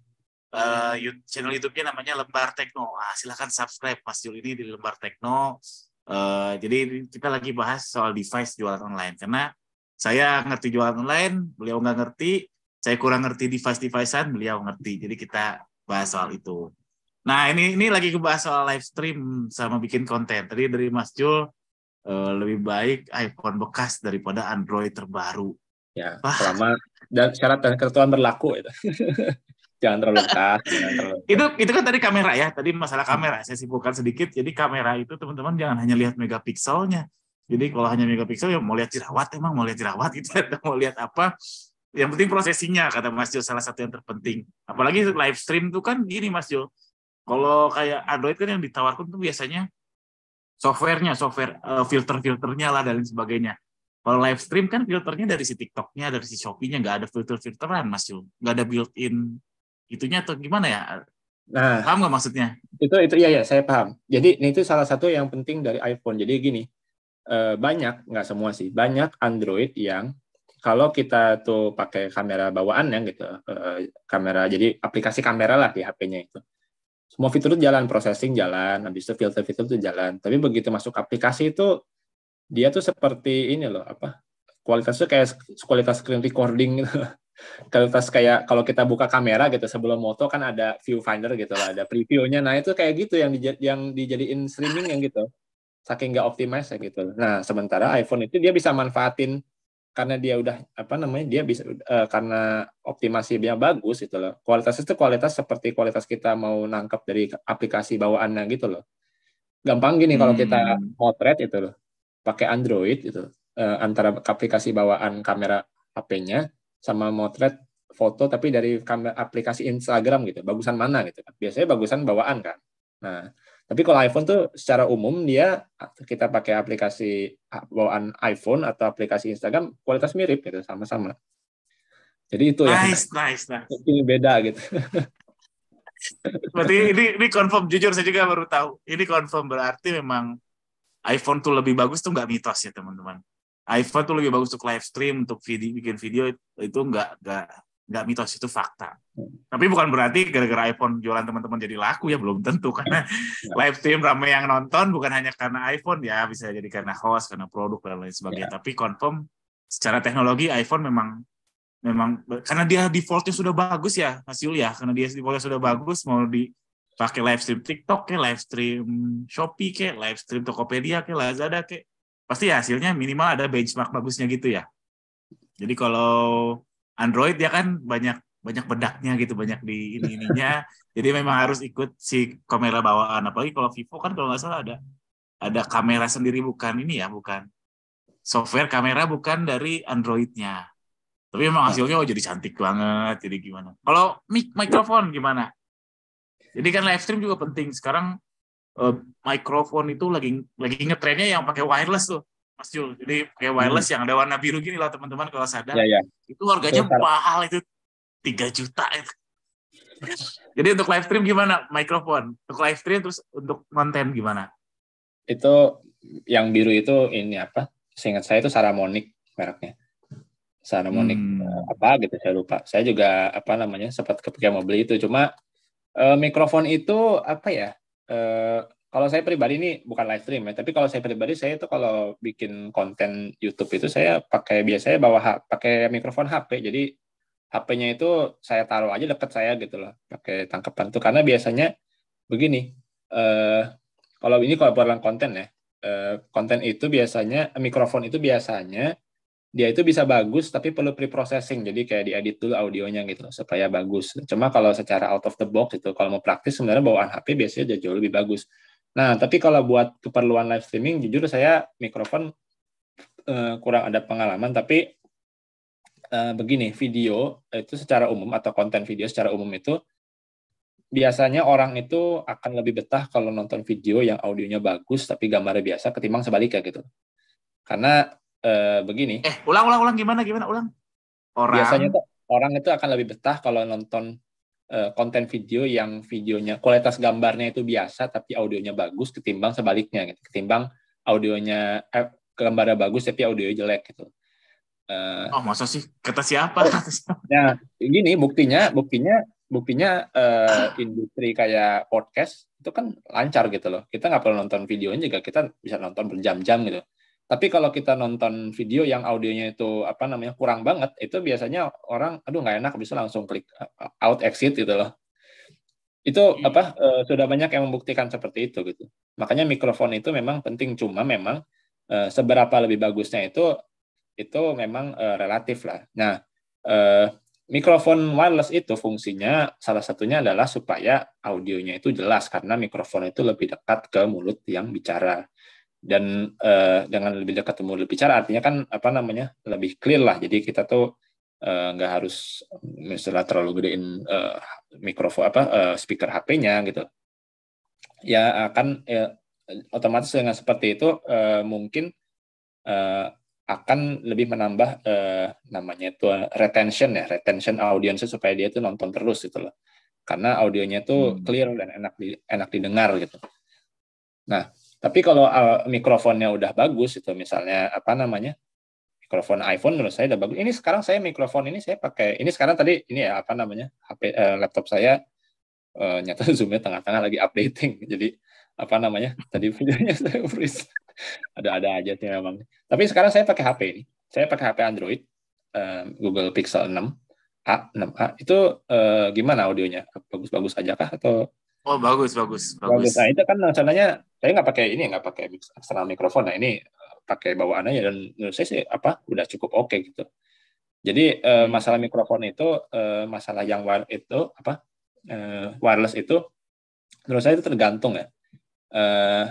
channel YouTube-nya namanya Lembar Tekno. Silahkan subscribe Mas Jul ini di Lembar Tekno. Jadi kita lagi bahas soal device jualan online, karena saya ngerti jualan online, beliau nggak ngerti. Saya kurang ngerti device-devicean, beliau ngerti. Jadi kita bahas soal itu. Nah ini lagi ngebahas soal live stream sama bikin konten. Tadi dari Mas Jul lebih baik iPhone bekas daripada Android terbaru. Ya, selama dan syarat dan ketentuan berlaku itu. Jangan terlalu bekas. Itu kan tadi kamera ya, tadi masalah kamera. Saya simpulkan sedikit. Jadi kamera itu teman-teman jangan hanya lihat megapikselnya. Jadi kalau hanya megapiksel ya mau lihat jerawat gitu, atau mau lihat apa. Yang penting prosesinya, kata Mas Jo, salah satu yang terpenting. Apalagi live stream itu kan gini Mas Jo. Kalau kayak Android kan yang ditawarkan tuh biasanya software filter-filternya lah dan lain sebagainya. Kalau live stream kan filternya dari si TikTok-nya, dari si Shopee-nya, nggak ada filter-filteran Mas Jo. Nggak ada built-in itunya atau gimana ya? Nah, Paham nggak maksudnya? itu ya saya paham. Jadi ini itu salah satu yang penting dari iPhone. Jadi gini, banyak, nggak semua sih, banyak Android yang kalau kita tuh pakai kamera bawaan ya gitu, kamera, jadi aplikasi kamera lah di HP-nya itu. Semua fitur itu jalan, processing jalan, habis itu filter-filter itu jalan. Tapi begitu masuk aplikasi itu, dia tuh seperti ini loh, apa, kualitasnya kayak kualitas screen recording gitu. Kualitas kayak kalau kita buka kamera gitu sebelum moto kan ada viewfinder gitu lah, ada previewnya. Nah itu kayak gitu yang dijadiin streaming yang gitu, saking nggak optimize ya gitu. Nah sementara iPhone itu dia bisa manfaatin karena dia udah apa namanya, dia bisa karena optimasinya bagus gitu loh. Kualitas itu kualitas seperti kualitas kita mau nangkep dari aplikasi bawaannya gitu loh. Gampang gini, kalau kita Hmm. motret itu loh pakai Android itu, antara aplikasi bawaan kamera HP-nya sama motret foto tapi dari kamera aplikasi Instagram gitu, bagusan mana gitu kan. Biasanya bagusan bawaan kan. Nah, tapi kalau iPhone tuh secara umum dia, kita pakai aplikasi bawaan iPhone atau aplikasi Instagram kualitas mirip gitu, sama-sama. Jadi itu yang Nice, nice, nice. ini beda gitu. Berarti ini confirm, jujur saya juga baru tahu. Ini confirm berarti memang iPhone tuh lebih bagus tuh nggak mitos ya teman-teman. iPhone tuh lebih bagus untuk live stream, untuk video, bikin video itu nggak mitos, itu fakta. Tapi bukan berarti gara-gara iPhone jualan teman-teman jadi laku ya, belum tentu, karena live stream ramai yang nonton bukan hanya karena iPhone ya, bisa jadi karena host, karena produk dan lain sebagainya. Ya, Tapi confirm secara teknologi iPhone memang memang karena dia defaultnya sudah bagus ya Mas Yul ya, karena dia defaultnya sudah bagus, mau dipakai live stream TikTok ke live stream Shopee ke live stream Tokopedia ke Lazada ke, pasti hasilnya minimal ada benchmark bagusnya gitu ya. Jadi kalau Android ya kan banyak banyak bedaknya gitu, banyak di ininya. Jadi memang harus ikut si kamera bawaan. Apalagi kalau Vivo kan kalau nggak salah ada kamera sendiri, bukan ini ya, bukan software kamera, bukan dari Androidnya. Tapi emang nah, hasilnya oh jadi cantik banget, jadi gimana. Kalau mikrofon gimana? Jadi kan live stream juga penting. Sekarang eh, mikrofon itu lagi ngetrennya yang pakai wireless tuh, Mas Jul. Jadi pakai wireless yang ada warna biru gini lah teman-teman kalau sadar. ya, ya. Itu Itu harganya mahal, itu 3 juta itu. Jadi untuk live stream gimana? Mikrofon. Untuk live stream, terus untuk konten gimana? itu yang biru itu ini apa? Seingat saya itu Saramonic mereknya. Saramonic Hmm. apa gitu saya lupa. Saya juga apa namanya sempat kepikiran mau beli itu. Cuma mikrofon itu apa ya? Eh, Kalau saya pribadi ini bukan live stream ya, tapi kalau saya pribadi saya itu kalau bikin konten YouTube itu saya pakai biasanya bawa pakai mikrofon HP. Jadi HP-nya itu saya taruh aja dekat saya gitu loh, pakai tangkapan tuh karena biasanya begini. eh kalau buat konten ya, konten itu biasanya mikrofon itu biasanya dia itu bisa bagus tapi perlu pre-processing, jadi kayak diedit dulu audionya gitu supaya bagus. Cuma kalau secara out of the box itu kalau mau praktis sebenarnya bawaan HP biasanya jauh lebih bagus. Nah tapi kalau buat keperluan live streaming jujur saya mikrofon kurang ada pengalaman, tapi begini, video itu secara umum atau konten video secara umum itu biasanya orang itu akan lebih betah kalau nonton video yang audionya bagus tapi gambarnya biasa ketimbang sebaliknya gitu. Karena begini, Ulang gimana gimana ulang. biasanya Orang. tuh orang itu akan lebih betah kalau nonton konten video yang videonya kualitas gambarnya itu biasa tapi audionya bagus ketimbang sebaliknya gitu. Ketimbang audionya gambarnya bagus tapi audionya jelek gitu. Eh, Oh masa sih? Kata siapa? oh, Kata siapa? nah gini buktinya industri kayak podcast itu kan lancar gitu loh. Kita nggak perlu nonton videonya juga kita bisa nonton berjam-jam gitu. Tapi kalau kita nonton video yang audionya itu apa namanya kurang banget, itu biasanya orang aduh nggak enak bisa langsung klik out exit gitu loh. Itu apa sudah banyak yang membuktikan seperti itu gitu. Makanya mikrofon itu memang penting, cuma memang seberapa lebih bagusnya itu memang relatif lah. Nah, eh, mikrofon wireless itu fungsinya salah satunya adalah supaya audionya itu jelas karena mikrofon itu lebih dekat ke mulut yang bicara. Dan dengan lebih dekat ke mulut bicara artinya kan apa namanya lebih clear lah. Jadi kita tuh nggak harus misalnya terlalu gedein mikrofon apa speaker HP-nya gitu. Ya akan otomatis dengan seperti itu mungkin eh, akan lebih menambah namanya itu retention ya, retention audience supaya dia itu nonton terus gitu loh. karena audionya tuh Hmm. clear dan enak didengar gitu. Nah, tapi kalau mikrofonnya udah bagus itu misalnya apa namanya? Mikrofon iPhone menurut saya udah bagus. Ini sekarang saya mikrofon ini saya pakai ini sekarang tadi ini ya apa namanya? HP laptop saya nyata zoomnya tengah-tengah lagi updating. Jadi apa namanya? Tadi videonya saya freeze. Ada-ada aja sih memang. Tapi sekarang saya pakai HP ini. Saya pakai HP Android Google Pixel 6A, 6A. Itu gimana audionya? Bagus-bagus aja kah atau Oh, bagus, bagus, bagus? Nah, bagus. itu kan rencananya saya nggak pakai ini, nggak pakai eksternal mikrofon. Nah, ini pakai bawaan aja dan menurut saya sih apa udah cukup oke gitu. Jadi masalah Hmm. mikrofon itu masalah yang wireless itu menurut saya itu tergantung ya. Eh,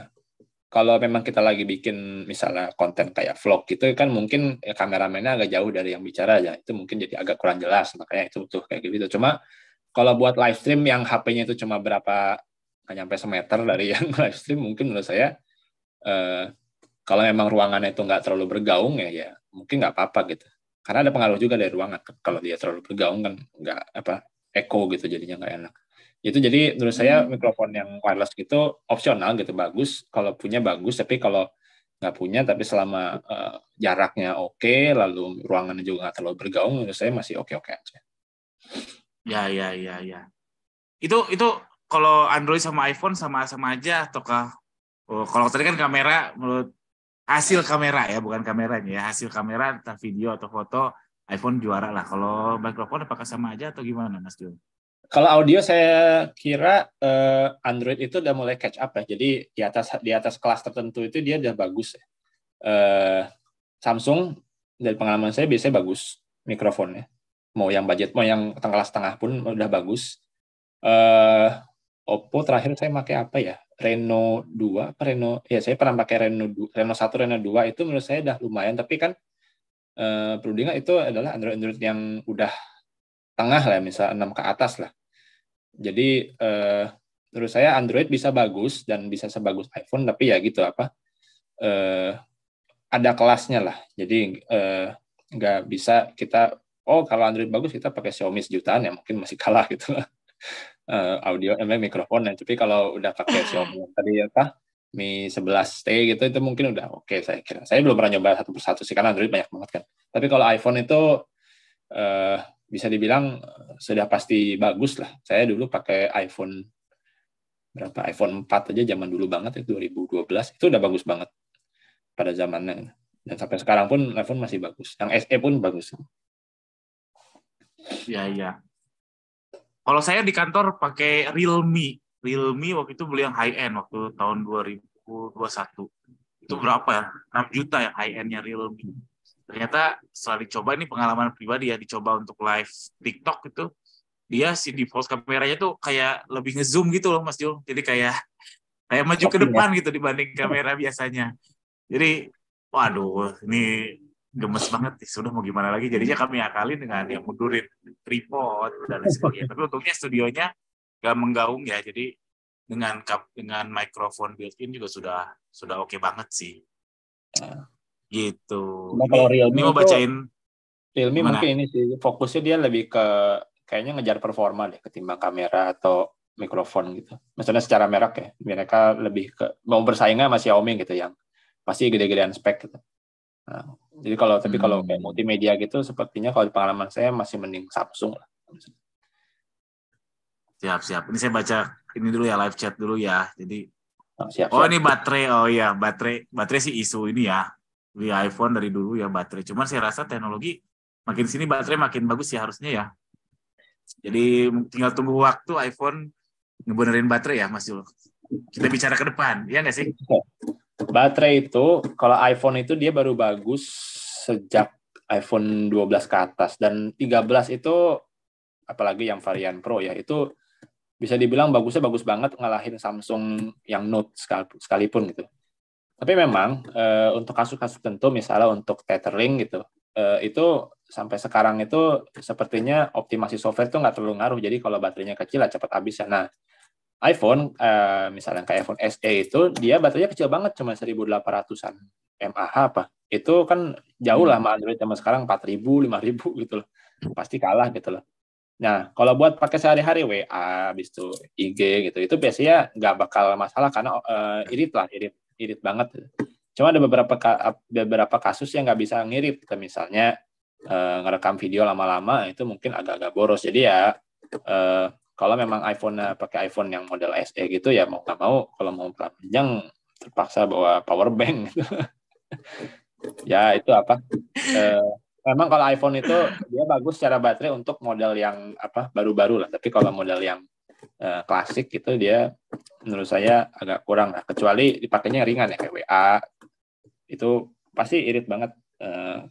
Kalau memang kita lagi bikin misalnya konten kayak vlog gitu kan mungkin kameramennya agak jauh dari yang bicara ya itu mungkin jadi agak kurang jelas makanya itu butuh kayak gitu. Cuma kalau buat live stream yang HP-nya itu cuma berapa nggak nyampe semeter dari yang live stream mungkin menurut saya eh, kalau memang ruangannya itu nggak terlalu bergaung ya mungkin nggak apa-apa gitu. Karena ada pengaruh juga dari ruangan. Kalau dia terlalu bergaung kan nggak apa echo gitu jadinya nggak enak. Itu jadi menurut saya Hmm. mikrofon yang wireless gitu opsional gitu bagus. Kalau punya bagus, tapi kalau nggak punya tapi selama jaraknya oke, lalu ruangannya juga nggak terlalu bergaung, menurut saya masih oke-oke aja. Ya, ya, ya, ya. Itu kalau Android sama iPhone sama-sama aja ataukah? Oh, kalau tadi kan kamera menurut hasil kamera ya, bukan kameranya ya. Hasil kamera entah video atau foto iPhone juara lah. Kalau mikrofon apakah sama aja atau gimana, Mas Jul? Kalau audio saya kira Android itu udah mulai catch up ya. Jadi di atas kelas tertentu itu dia udah bagus ya. Eh, Samsung dari pengalaman saya biasanya bagus mikrofonnya. Mau yang budget, mau yang kelas tengah pun udah bagus. eh Oppo terakhir saya pakai apa ya? Reno 2 apa Reno? Ya saya pernah pakai Reno 2, Reno 1, Reno 2 itu menurut saya udah lumayan tapi kan perlu diingat itu adalah Android yang udah tengah lah misal 6 ke atas lah. Jadi menurut saya Android bisa bagus dan bisa sebagus iPhone tapi ya gitu apa eh, ada kelasnya lah. Jadi nggak bisa kita kalau Android bagus kita pakai Xiaomi sejutaan ya mungkin masih kalah gitu lah. Audio mikrofon ya. Tapi kalau udah pakai Xiaomi yang tadi apa Mi 11T gitu itu mungkin udah oke saya kira. Saya belum pernah nyoba satu persatu sih karena Android banyak banget kan. Tapi kalau iPhone itu eh, bisa dibilang sudah pasti bagus lah. Saya dulu pakai iPhone 4 aja zaman dulu banget itu 2012 itu udah bagus banget pada zamannya. Dan sampai sekarang pun iPhone masih bagus. Yang SE pun bagus. Ya, ya. Kalau saya di kantor pakai Realme. Realme waktu itu beli yang high end waktu tahun 2021. Itu berapa ya? 6 juta ya high end-nya Realme. Ternyata setelah dicoba, ini pengalaman pribadi ya, dicoba untuk live TikTok itu, dia si default kameranya tuh kayak lebih ngezoom gitu loh Mas Jul. Jadi kayak kayak maju ke Cropping ya. depan gitu dibanding kamera biasanya. Jadi waduh, ini gemes banget nih. Sudah mau gimana lagi? Jadinya kami akalin dengan yang mundurin tripod dan lain sebagainya. Tapi untungnya studionya gak menggaung ya. Jadi dengan mikrofon built-in juga sudah oke banget sih. Gitu. Cuma Ini kalau ini Realme mau itu bacain Realme gimana? mungkin ini sih fokusnya dia lebih ke kayaknya ngejar performa deh ketimbang kamera atau mikrofon gitu. Maksudnya secara merek ya, mereka lebih ke mau bersaingnya sama Xiaomi gitu yang pasti gede-gedean spek gitu. Nah, jadi tapi kalau kayak Hmm, multimedia gitu sepertinya kalau di pengalaman saya masih mending Samsung lah. siap-siap. Ini saya baca ini dulu ya, live chat dulu ya. Jadi Nah, oh siap-siap. ini baterai. Oh iya, baterai sih isu ini ya. Di iPhone dari dulu ya baterai. Cuman saya rasa teknologi makin sini baterai makin bagus ya harusnya ya. Jadi tinggal tunggu waktu iPhone ngebenerin baterai ya Mas Jul. Kita bicara ke depan, ya nggak sih? Baterai itu kalau iPhone itu dia baru bagus sejak iPhone 12 ke atas dan 13 itu apalagi yang varian Pro ya itu bisa dibilang bagusnya bagus banget ngalahin Samsung yang Note sekalipun gitu. Tapi memang untuk kasus-kasus tertentu misalnya untuk tethering gitu itu sampai sekarang itu sepertinya optimasi software itu nggak terlalu ngaruh. Jadi kalau baterainya kecil lah cepat habis ya. Nah iPhone misalnya kayak iPhone SE itu dia baterainya kecil banget cuma 1800-an mAh apa. Itu kan jauh lah Hmm. sama Android zaman sekarang 4000, 5000 gitu loh. Pasti kalah gitu loh. Nah, kalau buat pakai sehari-hari WA, habis itu IG gitu, itu biasanya nggak bakal masalah karena irit banget. Cuma ada beberapa kasus yang nggak bisa ngirit. Kita misalnya ngerekam video lama-lama itu mungkin agak-agak boros. Jadi ya kalau memang pakai iPhone yang model SE gitu ya mau nggak mau kalau mau panjang terpaksa bawa power bank. Ya itu memang kalau iPhone itu dia bagus secara baterai untuk model yang baru-baru lah. Tapi kalau model yang klasik itu dia menurut saya agak kurang lah. Kecuali dipakainya ringan ya kayak WA itu pasti irit banget.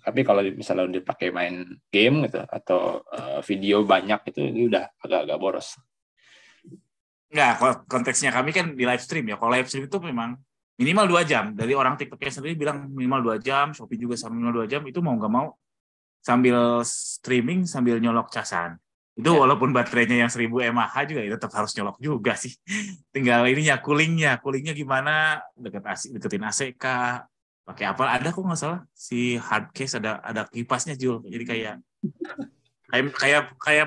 Tapi kalau misalnya dipakai main game gitu atau video banyak itu udah agak-agak boros. Nggak, konteksnya kami kan di live stream ya. Kalau live stream itu memang minimal 2 jam. Dari orang TikToknya sendiri bilang minimal 2 jam, Shopee juga sama minimal 2 jam, itu mau nggak mau sambil streaming, sambil nyolok casan. Itu Ya. walaupun baterainya yang 1000 mAh juga ya tetap harus nyolok juga sih. Tinggal ininya, coolingnya gimana, deketin ACK, pakai apa, ada kok nggak salah, si hard case ada kipasnya Jul. Jadi kayak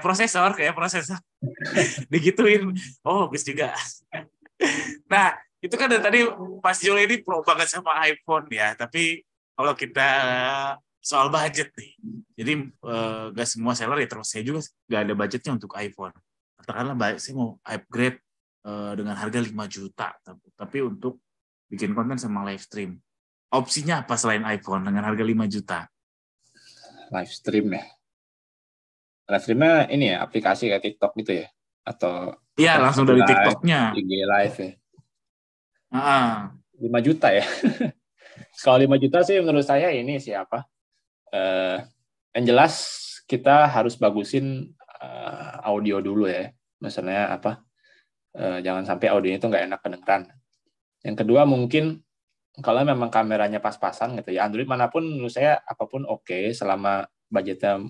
prosesor, digituin. Oh, bagus juga. Nah, itu kan dari tadi Mas Jul ini pro banget sama iPhone ya, tapi kalau kita soal budget nih, jadi gak semua seller ya, terus saya juga gak ada budgetnya untuk iPhone. Katakanlah saya mau upgrade dengan harga 5 juta, tapi untuk bikin konten sama live stream. Opsinya apa selain iPhone dengan harga 5 juta? Live stream ya. Live streamnya ini ya aplikasi kayak TikTok gitu ya? Atau Iya, langsung dari TikToknya. IG Live ya. 5 5 juta ya. Kalau 5 juta sih menurut saya ini siapa? Yang jelas kita harus bagusin audio dulu ya. Misalnya jangan sampai audionya itu nggak enak kedengeran. Yang kedua mungkin kalau memang kameranya pas-pasan gitu ya, Android manapun menurut saya apapun oke selama budgetnya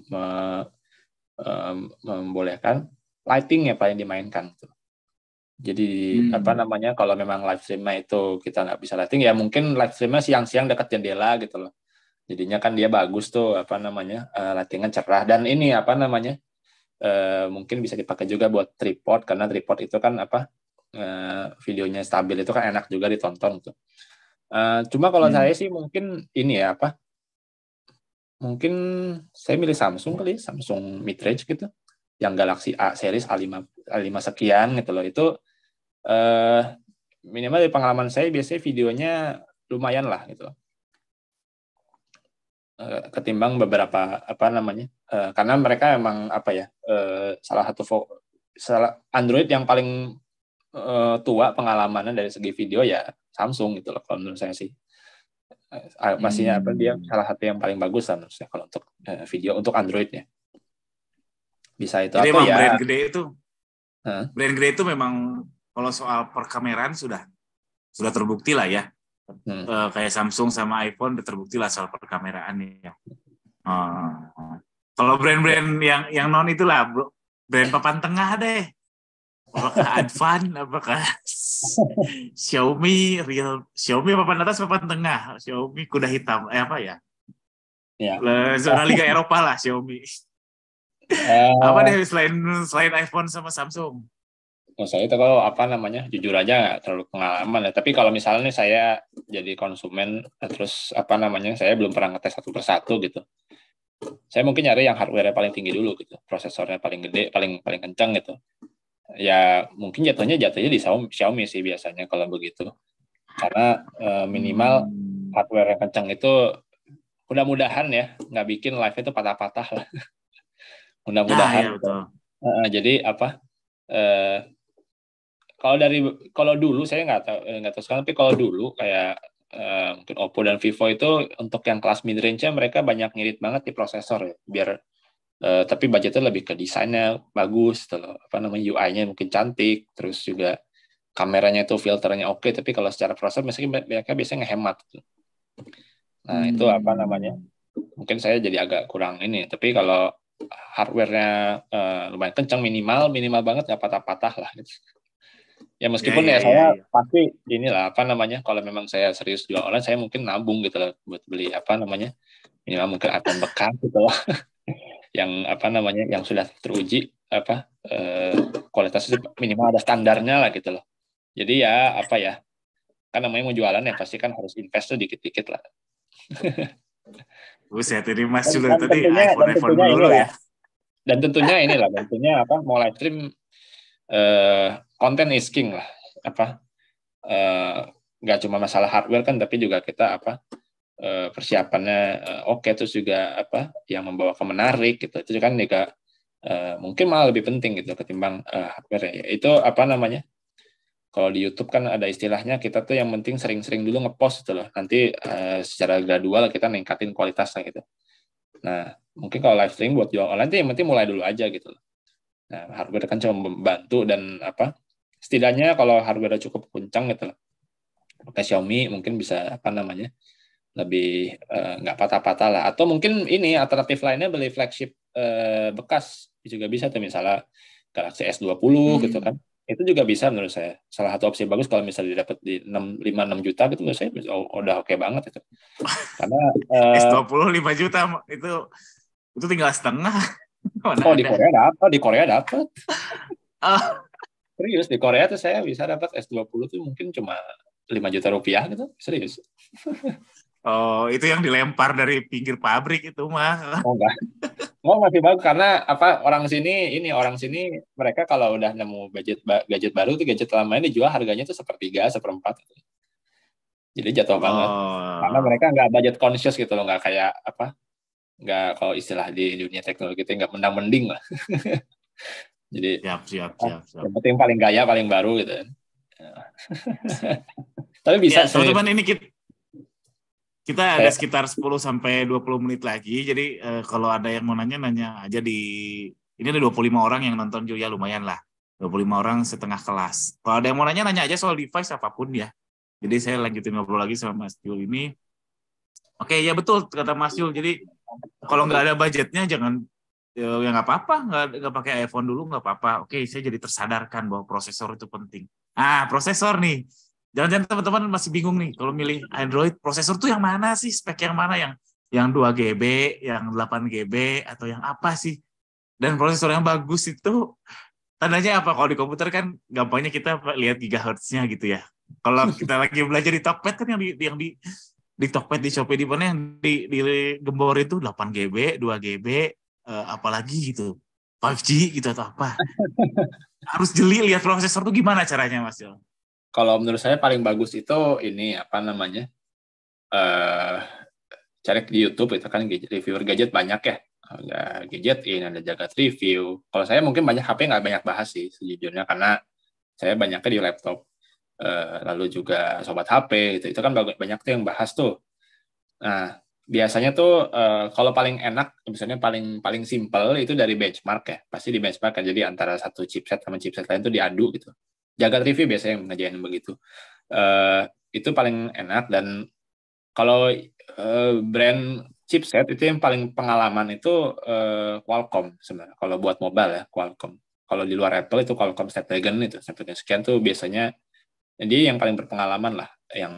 membolehkan, lighting ya paling dimainkan gitu. Jadi kalau memang live stream-nya itu kita nggak bisa lighting ya mungkin live stream-nya siang-siang dekat jendela gitu loh. Jadinya kan dia bagus tuh lighting-nya cerah dan ini mungkin bisa dipakai juga buat tripod karena tripod itu kan videonya stabil itu kan enak juga ditonton tuh. Cuma kalau saya sih mungkin ini ya mungkin saya milih Samsung kali, Samsung mid-range gitu, yang Galaxy A series A5 sekian gitu loh. Itu minimal dari pengalaman saya biasanya videonya lumayan lah gitu loh. Ketimbang beberapa karena mereka emang salah satu Android yang paling tua pengalamannya dari segi video ya Samsung gitu loh kalau menurut saya sih. Pastinya dia salah satu yang paling bagus lah menurut saya kalau untuk video untuk Android-nya. Bisa itu. Jadi atau emang ya brand gede itu memang kalau soal perkameraan sudah terbukti lah ya. Kayak Samsung sama iPhone udah terbukti lah soal perkameraan ya. Kalau brand-brand yang non itulah brand papan tengah deh. Apakah Advan, apakah Xiaomi papan atas, papan tengah. Xiaomi kuda hitam, apa ya? Ya. Zona Liga Eropa lah Xiaomi. Apa deh selain iPhone sama Samsung? Saya itu kalau jujur aja nggak terlalu pengalaman ya. Tapi kalau misalnya saya jadi konsumen terus saya belum pernah ngetes satu persatu gitu. Saya mungkin nyari yang hardware-nya paling tinggi dulu gitu, prosesornya paling gede, paling kencang gitu. Ya mungkin jatuhnya di Xiaomi sih biasanya kalau begitu. Karena minimal hardware yang kencang itu mudah-mudahan ya nggak bikin live itu patah-patah lah. Mudah-mudahan. Ya, betul. Jadi kalau dulu saya nggak tahu sekarang, tapi kalau dulu kayak mungkin Oppo dan Vivo itu untuk yang kelas mid range-nya mereka banyak ngirit banget di prosesor ya, biar tapi budgetnya lebih ke desainnya bagus, UI-nya mungkin cantik, terus juga kameranya itu filternya oke, tapi kalau secara prosesor mereka biasanya ngehemat. Nah itu mungkin saya jadi agak kurang ini, tapi kalau hardware-nya lumayan kencang, minimal banget nggak patah-patah lah gitu. Ya meskipun saya pasti inilah kalau memang saya serius jual online, saya mungkin nabung gitu lah buat beli minimal mungkin iPhone bekas gitu lah yang yang sudah teruji kualitasnya minimal ada standarnya lah gitu loh. Jadi ya apa ya, kan namanya mau jualan ya pasti kan harus invest tuh dikit-dikit lah. Buset, ini Mas Dan, Jul dan tadi tentunya dan iPhone tentunya dulu inilah ya. dan tentunya mau live stream konten is king lah. Nggak cuma masalah hardware kan, tapi juga kita persiapannya oke, terus juga yang membawa ke menarik gitu. Itu kan juga mungkin malah lebih penting gitu ketimbang hardware ya. Itu kalau di YouTube kan ada istilahnya, kita tuh yang penting sering-sering dulu ngepost gitu loh. Nanti secara gradual kita ningkatin kualitasnya gitu. Nah, mungkin kalau live streaming buat jual online tuh yang penting mulai dulu aja gitu loh. Nah, hardware kan cuma membantu dan setidaknya kalau hardware cukup kencang gitu loh. Pakai Xiaomi mungkin bisa lebih nggak patah-patah lah. Atau mungkin ini alternatif lainnya beli flagship bekas juga bisa tuh, misalnya Galaxy S20 gitu kan. Itu juga bisa menurut saya. Salah satu opsi bagus kalau misalnya didapat di 5-6 juta gitu, menurut saya udah oke banget itu. Karena S20 5 juta itu tinggal setengah. Mana di ada. Korea dapat. Oh. Serius, di Korea tuh saya bisa dapat S20 tuh mungkin cuma 5 juta rupiah gitu. Serius. Oh, itu yang dilempar dari pinggir pabrik itu mah. Oh enggak. Oh, masih bagus karena orang sini mereka kalau udah nemu gadget baru tuh, gadget lamanya dijual harganya tuh 1/3, 1/4. Jadi jatuh banget. Karena Oh. mereka nggak budget conscious gitu loh, nggak kayak nggak, kalau istilah di dunia teknologi itu nggak mendang-mending lah. Jadi Siap. yang penting paling gaya, paling baru gitu. Tapi bisa Ya, serius. teman-teman, ini kita ada sekitar 10-20 menit lagi. Jadi kalau ada yang mau nanya aja ini ada 25 orang yang nonton Julia, lumayan lah. 25 orang setengah kelas. Kalau ada yang mau nanya aja soal device apapun ya. Jadi saya lanjutin ngobrol lagi sama Mas Jul ini. Oke, ya betul kata Mas Jul. Jadi kalau nggak ada budgetnya jangan, ya nggak apa-apa, nggak pakai iPhone dulu nggak apa-apa. Oke, saya jadi tersadarkan bahwa prosesor itu penting. Prosesor nih. Jangan-jangan teman-teman masih bingung nih, kalau milih Android, prosesor tuh yang mana sih, spek yang mana, yang 2 GB, yang 8 GB, atau yang apa sih? Dan prosesor yang bagus itu tandanya apa? Kalau di komputer kan gampangnya kita lihat gigahertz-nya gitu ya. Kalau kita lagi belajar di Tokped kan yang di Tokped, di Shopee, di mana yang di gembor itu 8 GB, 2 GB, apalagi gitu. 5G gitu atau apa. Harus jeli lihat prosesor tuh gimana caranya, Mas Jol? Kalau menurut saya paling bagus itu ini cari di YouTube itu kan reviewer gadget banyak ya. Ada gadget ini, ada jagat review. Kalau saya mungkin banyak HP nggak banyak bahas sih sejujurnya, karena saya banyaknya di laptop. Lalu juga sobat HP itu kan banyak tuh yang bahas tuh. Nah, biasanya tuh kalau paling enak, misalnya paling paling simple itu dari benchmark ya. Pasti di benchmark kan, jadi antara satu chipset sama chipset lain tuh diadu gitu. Jagat review biasanya yang ngerjain begitu. Itu paling enak. Dan kalau brand chipset itu yang paling pengalaman itu Qualcomm sebenarnya. Kalau buat mobile ya Qualcomm. Kalau di luar Apple itu Qualcomm Snapdragon sekian tuh biasanya. Jadi yang paling berpengalaman lah. Yang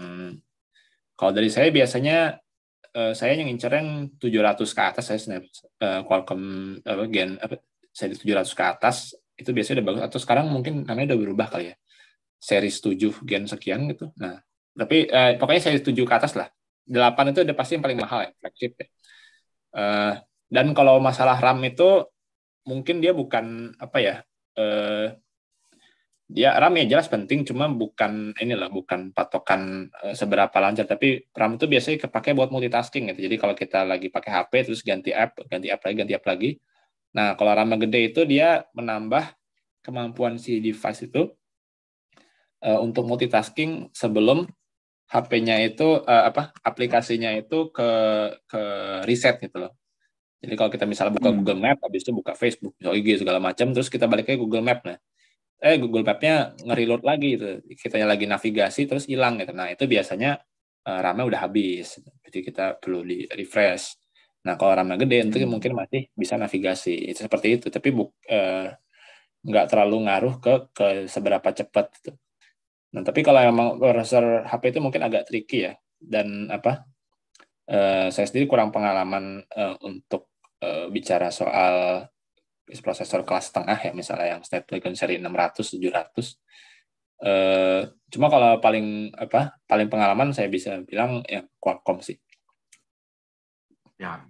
kalau dari saya biasanya saya yang ngincer yang 700 ke atas, saya Qualcomm Gen seri 700 ke atas itu biasanya udah bagus. Atau sekarang mungkin namanya udah berubah kali ya, series 7 Gen sekian gitu. Nah, tapi pokoknya series 7 ke atas lah. 8 itu udah pasti yang paling mahal ya, flagship ya. Dan kalau masalah RAM itu mungkin dia bukan dia RAM ya jelas penting, cuma bukan bukan patokan seberapa lancar, tapi RAM itu biasanya kepake buat multitasking gitu. Jadi kalau kita lagi pakai HP terus ganti app lagi. Nah, kalau RAM gede itu dia menambah kemampuan si device itu untuk multitasking sebelum HP-nya itu aplikasinya itu ke reset gitu loh. Jadi kalau kita misalnya buka Google Map, habis itu buka Facebook, IG segala macam, terus kita balik ke Google Map, Google Map-nya nge-reload lagi gitu. Kitanya lagi navigasi terus hilang gitu. Nah, itu biasanya RAM-nya udah habis. Jadi kita perlu di-refresh. Nah, kalau RAM-nya gede itu mungkin masih bisa navigasi. Itu seperti itu, tapi nggak terlalu ngaruh ke seberapa cepat gitu. Nah, tapi kalau emang prosesor HP itu mungkin agak tricky ya. Dan saya sendiri kurang pengalaman untuk bicara soal prosesor kelas tengah ya, misalnya yang Snapdragon seri 600, 700. Cuma kalau paling pengalaman saya bisa bilang ya Qualcomm sih. Ya.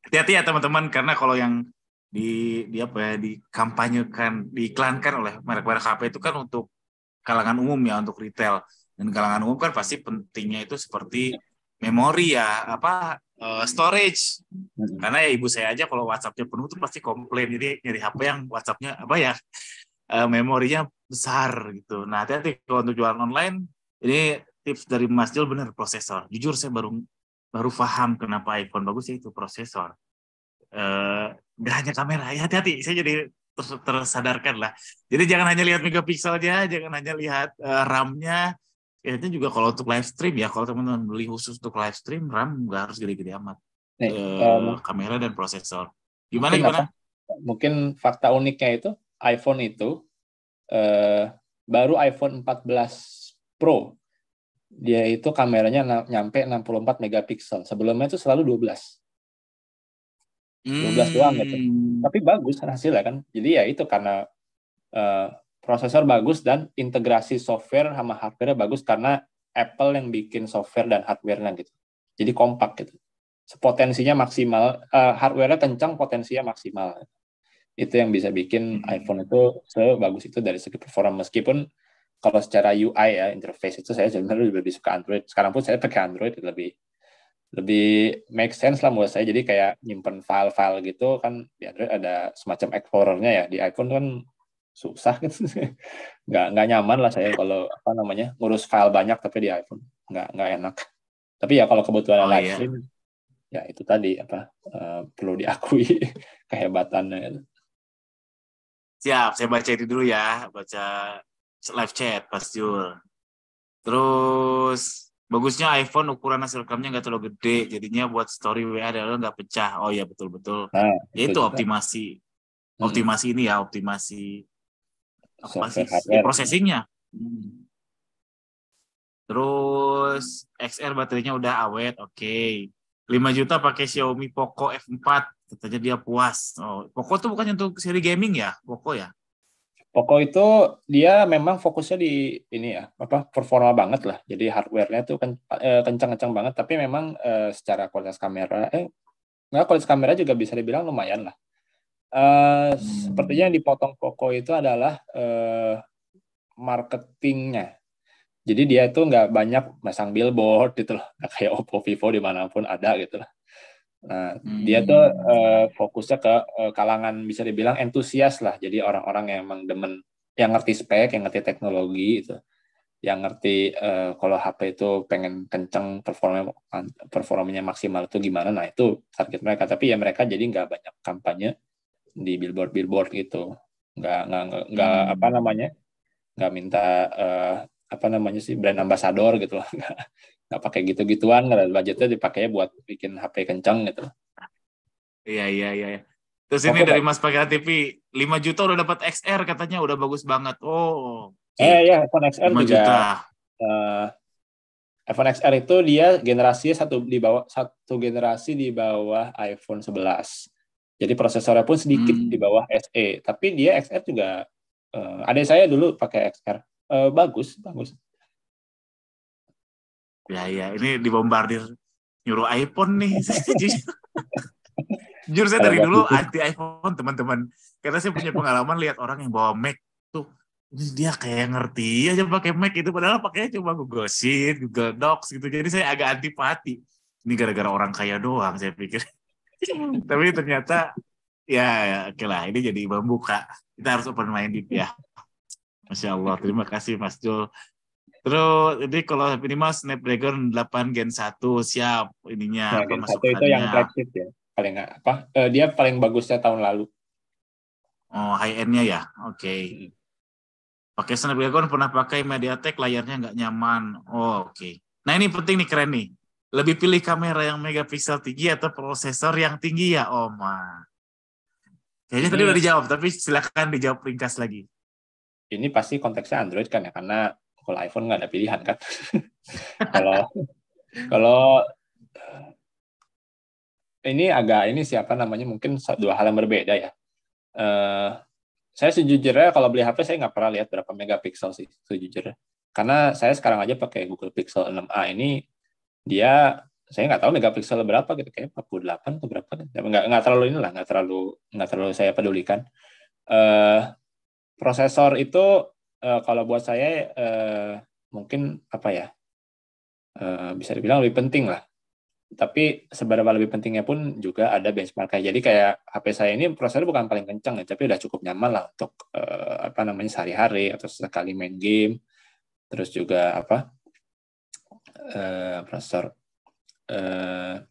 Hati-hati ya teman-teman, karena kalau yang di apa ya, dikampanyekan, diiklankan oleh merek-merek HP itu kan untuk kalangan umum ya, untuk retail. Dan kalangan umum kan pasti pentingnya itu seperti memori ya, storage. Karena ya ibu saya aja kalau WhatsApp-nya penuh tuh pasti komplain. Jadi nyari HP yang WhatsApp-nya memorinya besar gitu. Nah, hati-hati kalau untuk jualan online. Ini tips dari Mas Jul, bener, prosesor. Jujur saya baru paham kenapa iPhone bagus, ya itu prosesor. Nggak hanya kamera, ya hati-hati. Saya jadi tersadarkan lah. Jadi jangan hanya lihat megapikselnya, jangan hanya lihat RAM-nya. Itu juga kalau untuk live stream ya, kalau teman-teman beli khusus untuk live stream, RAM nggak harus gede-gede amat. Nih, Kamera dan prosesor. mungkin Gimana? Mungkin fakta uniknya itu iPhone itu baru iPhone 14 Pro dia itu kameranya nyampe 64 megapiksel. Sebelumnya itu selalu 12. 12 doang gitu. Tapi bagus hasilnya kan. Jadi ya itu karena prosesor bagus dan integrasi software sama hardware bagus karena Apple yang bikin software dan hardware-nya gitu. Jadi kompak gitu. Potensinya maksimal, hardware-nya kencang, potensinya maksimal. Itu yang bisa bikin iPhone itu sebagus itu dari segi performa. Meskipun kalau secara UI ya, interface itu saya sebenarnya lebih suka Android. Sekarang pun saya pakai Android, lebih make sense lah menurut saya. Jadi kayak nyimpen file-file gitu kan, di Android ada semacam Explorer-nya ya. Di iPhone kan susah gitu. nggak nyaman lah saya kalau ngurus file banyak tapi di iPhone nggak enak. Tapi ya kalau kebutuhan live stream ya itu tadi perlu diakui kehebatannya. Siap, saya baca itu dulu ya, baca live chat Mas Jul. Terus bagusnya iPhone ukuran hasil rekamnya nggak terlalu gede, jadinya buat story WA adalah nggak pecah. Oh ya, betul-betul. Nah, Ya itu juga. optimasi apa sih? Software Ya hardware. processingnya. Terus XR baterainya udah awet, oke. 5 juta pakai Xiaomi Poco F4, katanya dia puas. Oh, Poco tuh bukannya untuk seri gaming ya? Poco ya? Poco itu dia memang fokusnya di ini ya, performa banget lah. Jadi hardware-nya tuh kencang-kencang banget, tapi memang secara kualitas kamera, kualitas kamera juga bisa dibilang lumayan lah. Sepertinya yang dipotong Poco itu adalah marketingnya. Jadi dia itu nggak banyak masang billboard gitu loh, nggak kayak Oppo, Vivo dimanapun ada gitu lah. Nah, dia tuh fokusnya ke kalangan bisa dibilang entusias lah. Jadi orang-orang yang emang demen, yang ngerti spek, yang ngerti teknologi itu, yang ngerti kalau HP itu pengen kenceng performanya maksimal itu gimana. Nah, itu target mereka. Tapi ya mereka jadi nggak banyak kampanye di billboard gitu. Nggak nggak minta brand ambassador gitu loh. Nggak pakai gitu-gituan, budgetnya dipakai buat bikin HP kencang gitu. Iya. Terus ini dari Mas Pakai TV, 5 juta udah dapat XR, katanya udah bagus banget. Oh, oke. Ya, iPhone XR 5 juga. juta. iPhone XR itu dia generasinya satu generasi di bawah iPhone 11. Jadi prosesornya pun sedikit di bawah SE. Tapi dia XR juga, adik saya dulu pakai XR. Bagus. Ya, ini dibombardir nyuruh iPhone nih. Jujur saya dari dulu anti iPhone, teman-teman. Karena saya punya pengalaman lihat orang yang bawa Mac tuh, dia kayak ngerti aja pakai Mac itu, padahal pakainya cuma Google Sheet, Google Docs gitu. Jadi saya agak antipati. Ini gara-gara orang kaya doang saya pikir. Tapi ternyata ya oke lah, ini jadi membuka. Kita harus open minded ya. Masya Allah, terima kasih Mas Jul. Terus ini kalau ini Mas Snapdragon 8 Gen 1 siap ininya, Gen 1 itu masukannya. yang flagship ya. Dia paling bagusnya tahun lalu. Oh, high end-nya ya. Oke. Pakai Snapdragon, pernah pakai MediaTek, layarnya nggak nyaman. Oh, oke. Nah, ini penting nih, keren nih. Lebih pilih kamera yang megapiksel tinggi atau prosesor yang tinggi ya, Om? Kayaknya tadi udah dijawab, tapi silakan dijawab ringkas lagi. Ini pasti konteksnya Android kan ya, karena kalau iPhone nggak ada pilihan kan. Kalau ini mungkin dua hal yang berbeda ya. Eh, saya sejujurnya kalau beli HP saya nggak pernah lihat berapa megapiksel sih sejujurnya. Karena saya sekarang aja pakai Google Pixel 6a ini, dia saya nggak tahu megapiksel berapa gitu, kayak 48 atau berapa, nggak terlalu inilah, nggak terlalu saya pedulikan. eh Prosesor itu kalau buat saya mungkin apa ya, bisa dibilang lebih penting lah. Tapi seberapa lebih pentingnya pun juga ada benchmarknya. Jadi kayak HP saya ini prosesornya bukan paling kencang ya, tapi udah cukup nyaman lah untuk apa namanya sehari-hari atau sekali main game. Terus juga apa prosesor eh,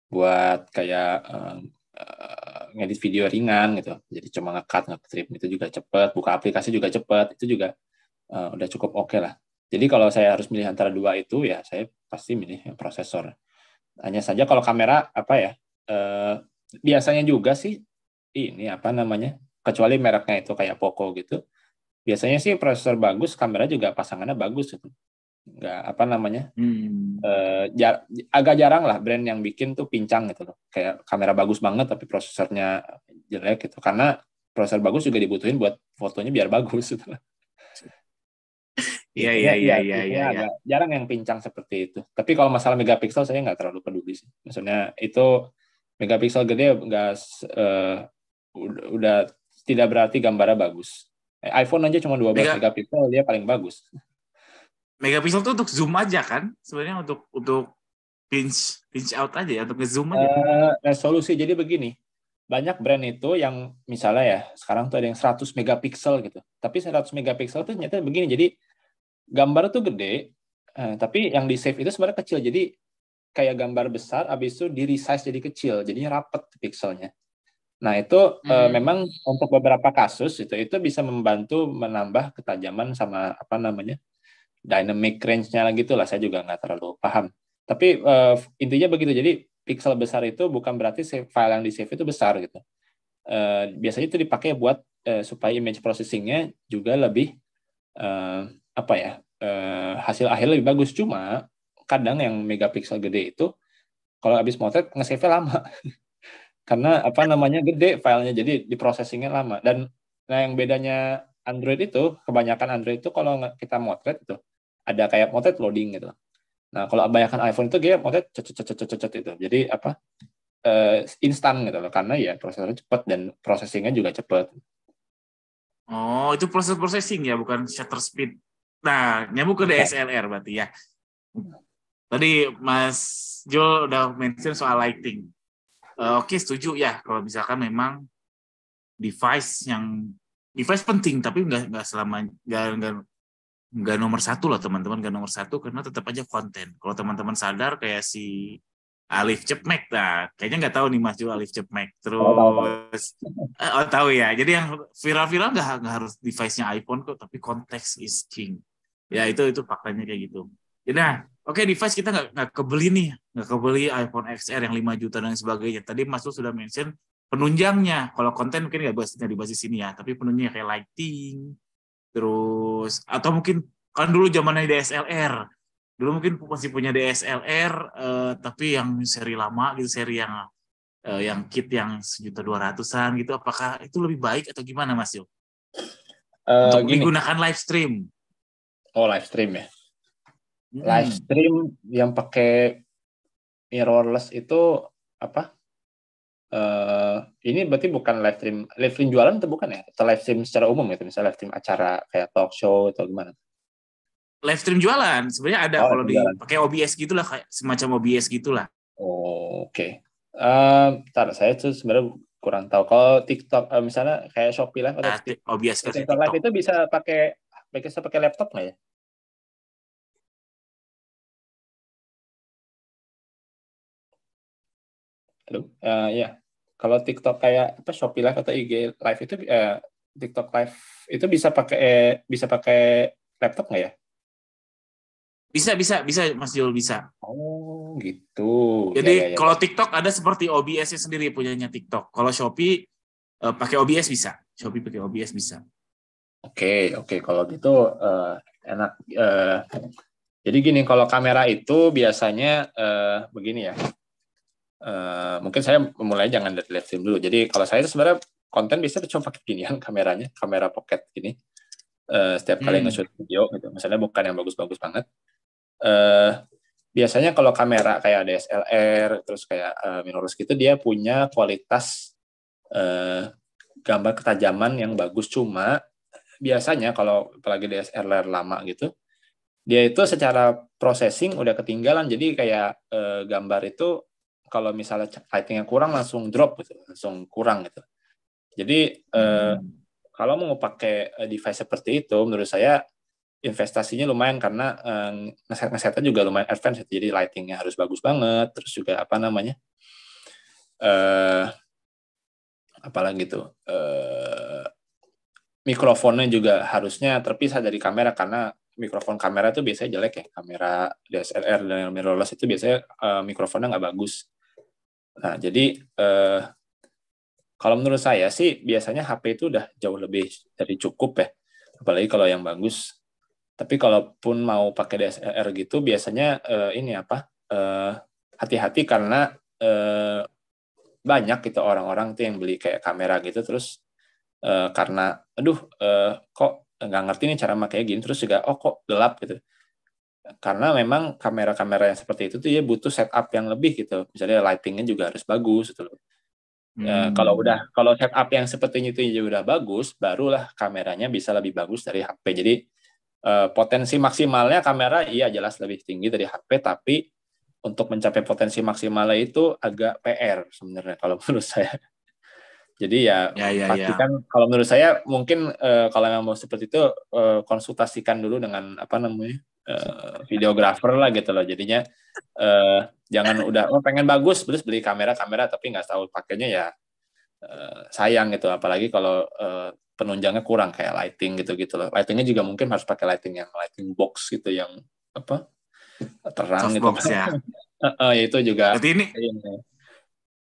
buat kayak ngedit video ringan gitu. Jadi cuma nge-cut, nge-trim itu juga cepet. Buka aplikasi juga cepet. Itu juga udah cukup oke lah. Jadi kalau saya harus milih antara dua itu ya saya pasti milih yang prosesor. Hanya saja kalau kamera apa ya, biasanya juga sih ini apa namanya, kecuali mereknya itu kayak Poco gitu, biasanya sih prosesor bagus, kamera juga pasangannya bagus gitu. Nggak apa namanya, agak jarang lah brand yang bikin tuh pincang gitu loh, kayak kamera bagus banget tapi prosesornya jelek gitu, karena prosesor bagus juga dibutuhin buat fotonya biar bagus gitu. Iya, iya, iya, iya, iya, Biasanya iya. agak jarang yang pincang seperti itu. Tapi kalau masalah megapiksel saya nggak terlalu peduli sih. Maksudnya itu megapiksel gede nggak udah tidak berarti gambarnya bagus. iPhone aja cuma 12 Mega megapiksel dia paling bagus. Megapiksel tuh untuk zoom aja kan? Sebenarnya untuk pinch pinch out aja ya, untuk nge-zoom aja. Resolusi jadi begini. Banyak brand itu yang misalnya ya sekarang tuh ada yang 100 megapiksel gitu. Tapi 100 megapiksel tuh ternyata begini. Jadi gambar tuh gede, tapi yang di save itu sebenarnya kecil. Jadi kayak gambar besar, habis itu di resize jadi kecil, jadinya rapet pixelnya. Nah itu memang untuk beberapa kasus itu bisa membantu menambah ketajaman sama apa namanya dynamic range-nya gitu lah. Saya juga nggak terlalu paham. Tapi intinya begitu. Jadi pixel besar itu bukan berarti file yang di save itu besar gitu. Biasanya itu dipakai buat supaya image processing-nya juga lebih apa ya, hasil akhir lebih bagus. Cuma kadang yang megapiksel gede itu kalau habis motret nge-save lama karena apa namanya gede filenya, jadi diprosesingnya lama. Dan nah yang bedanya Android itu, kebanyakan Android itu kalau kita motret itu ada kayak motret loading gitu. Nah kalau kebanyakan iPhone itu dia motret cet itu, jadi apa instan gitu loh, karena ya prosesornya cepat dan processingnya juga cepat. Oh, itu proses processing ya, bukan shutter speed. Nah, nyambung ke Bukan. DSLR berarti ya. Tadi Mas Jo udah mention soal lighting. Oke, setuju ya. Kalau misalkan memang device yang device penting, tapi nggak selama nggak nomor satu lah teman-teman, nggak nomor satu karena tetap aja konten. Kalau teman-teman sadar kayak si Alif Cepmek, nah kayaknya nggak tahu nih Mas Jo Alif Cepmek. Tahu. Terus oh tahu ya. Jadi yang viral-viral nggak harus device-nya iPhone kok, tapi konteks is king. Ya itu faktanya kayak gitu. Jadi nah, oke, device kita nggak kebeli nih, nggak kebeli iPhone XR yang 5 juta dan sebagainya. Tadi Mas Jo sudah mention penunjangnya. Kalau konten mungkin nggak dibahas di sini ya, tapi penunjangnya kayak lighting, terus atau mungkin kan dulu zamannya DSLR, dulu mungkin masih punya DSLR tapi yang seri lama gitu, seri yang kit yang 1.200.000-an gitu, apakah itu lebih baik atau gimana Mas Yo untuk Gini, digunakan live stream? live stream ya. Live stream yang pakai mirrorless itu apa? Ini berarti bukan live stream jualan atau bukan ya? Atau live stream secara umum gitu, misalnya live stream acara kayak talk show atau gimana? Live stream jualan sebenarnya ada Oh, live kalau stream jualan. dipakai OBS gitulah, kayak semacam OBS gitulah. Oh, oke. Ntar saya tuh sebenarnya kurang tahu. Kalau TikTok, misalnya kayak Shopee Live atau OBS versi TikTok Live TikTok. itu bisa pakai laptop nggak ya? Halo, ya. Kalau TikTok kayak apa Shopee Live atau IG Live itu, TikTok Live itu bisa pakai laptop nggak ya? Bisa Mas Jul, bisa. Oh, gitu. Ya, ya, Jadi ya, ya. kalau TikTok ada seperti OBS-nya sendiri punyanya TikTok. Kalau Shopee pakai OBS bisa. Shopee pakai OBS bisa. Oke, oke. Kalau gitu enak. Jadi gini, kalau kamera itu biasanya begini ya. Mungkin saya memulai jangan dari live stream dulu. Jadi kalau saya itu sebenarnya konten bisa cuma pakai ginian kameranya, kamera pocket gini. Setiap kali nge-shoot video gitu. Misalnya bukan yang bagus-bagus banget. Biasanya kalau kamera kayak DSLR terus kayak mirrorless gitu dia punya kualitas gambar ketajaman yang bagus, cuma biasanya kalau apalagi DSLR lama gitu dia itu secara processing udah ketinggalan, jadi kayak gambar itu kalau misalnya lightingnya kurang langsung drop gitu, langsung kurang gitu. Jadi kalau mau pakai device seperti itu, menurut saya investasinya lumayan karena ngesetnya juga lumayan advance. Jadi lightingnya harus bagus banget, terus juga apa namanya, apalagi tuh, mikrofonnya juga harusnya terpisah dari kamera karena mikrofon kamera itu biasanya jelek ya. Kamera DSLR dan mirrorless itu biasanya mikrofonnya nggak bagus. Nah, jadi kalau menurut saya sih biasanya HP itu udah jauh lebih dari cukup ya, apalagi kalau yang bagus. Tapi kalaupun mau pakai DSLR gitu, biasanya ini apa, hati-hati karena banyak gitu orang-orang tuh yang beli kayak kamera gitu, terus karena aduh kok nggak ngerti nih cara makanya gini, terus juga oh kok gelap gitu. Karena memang kamera-kamera yang seperti itu tuh ya butuh setup yang lebih gitu. Misalnya lightingnya juga harus bagus gitu loh. Kalau setup yang seperti itu ya udah bagus, barulah kameranya bisa lebih bagus dari HP. Jadi potensi maksimalnya kamera iya jelas lebih tinggi dari HP, tapi untuk mencapai potensi maksimalnya itu agak PR sebenarnya kalau menurut saya. Jadi ya pastikan kalau menurut saya mungkin kalau yang mau seperti itu konsultasikan dulu dengan apa namanya videographer lah gitu loh. Jadinya jangan udah pengen bagus terus beli kamera tapi nggak tahu pakainya ya sayang gitu. Apalagi kalau penunjangnya kurang kayak lighting gitu loh. Lightingnya juga mungkin harus pakai lighting box gitu yang apa terang gitu. Softbox ya. Itu juga.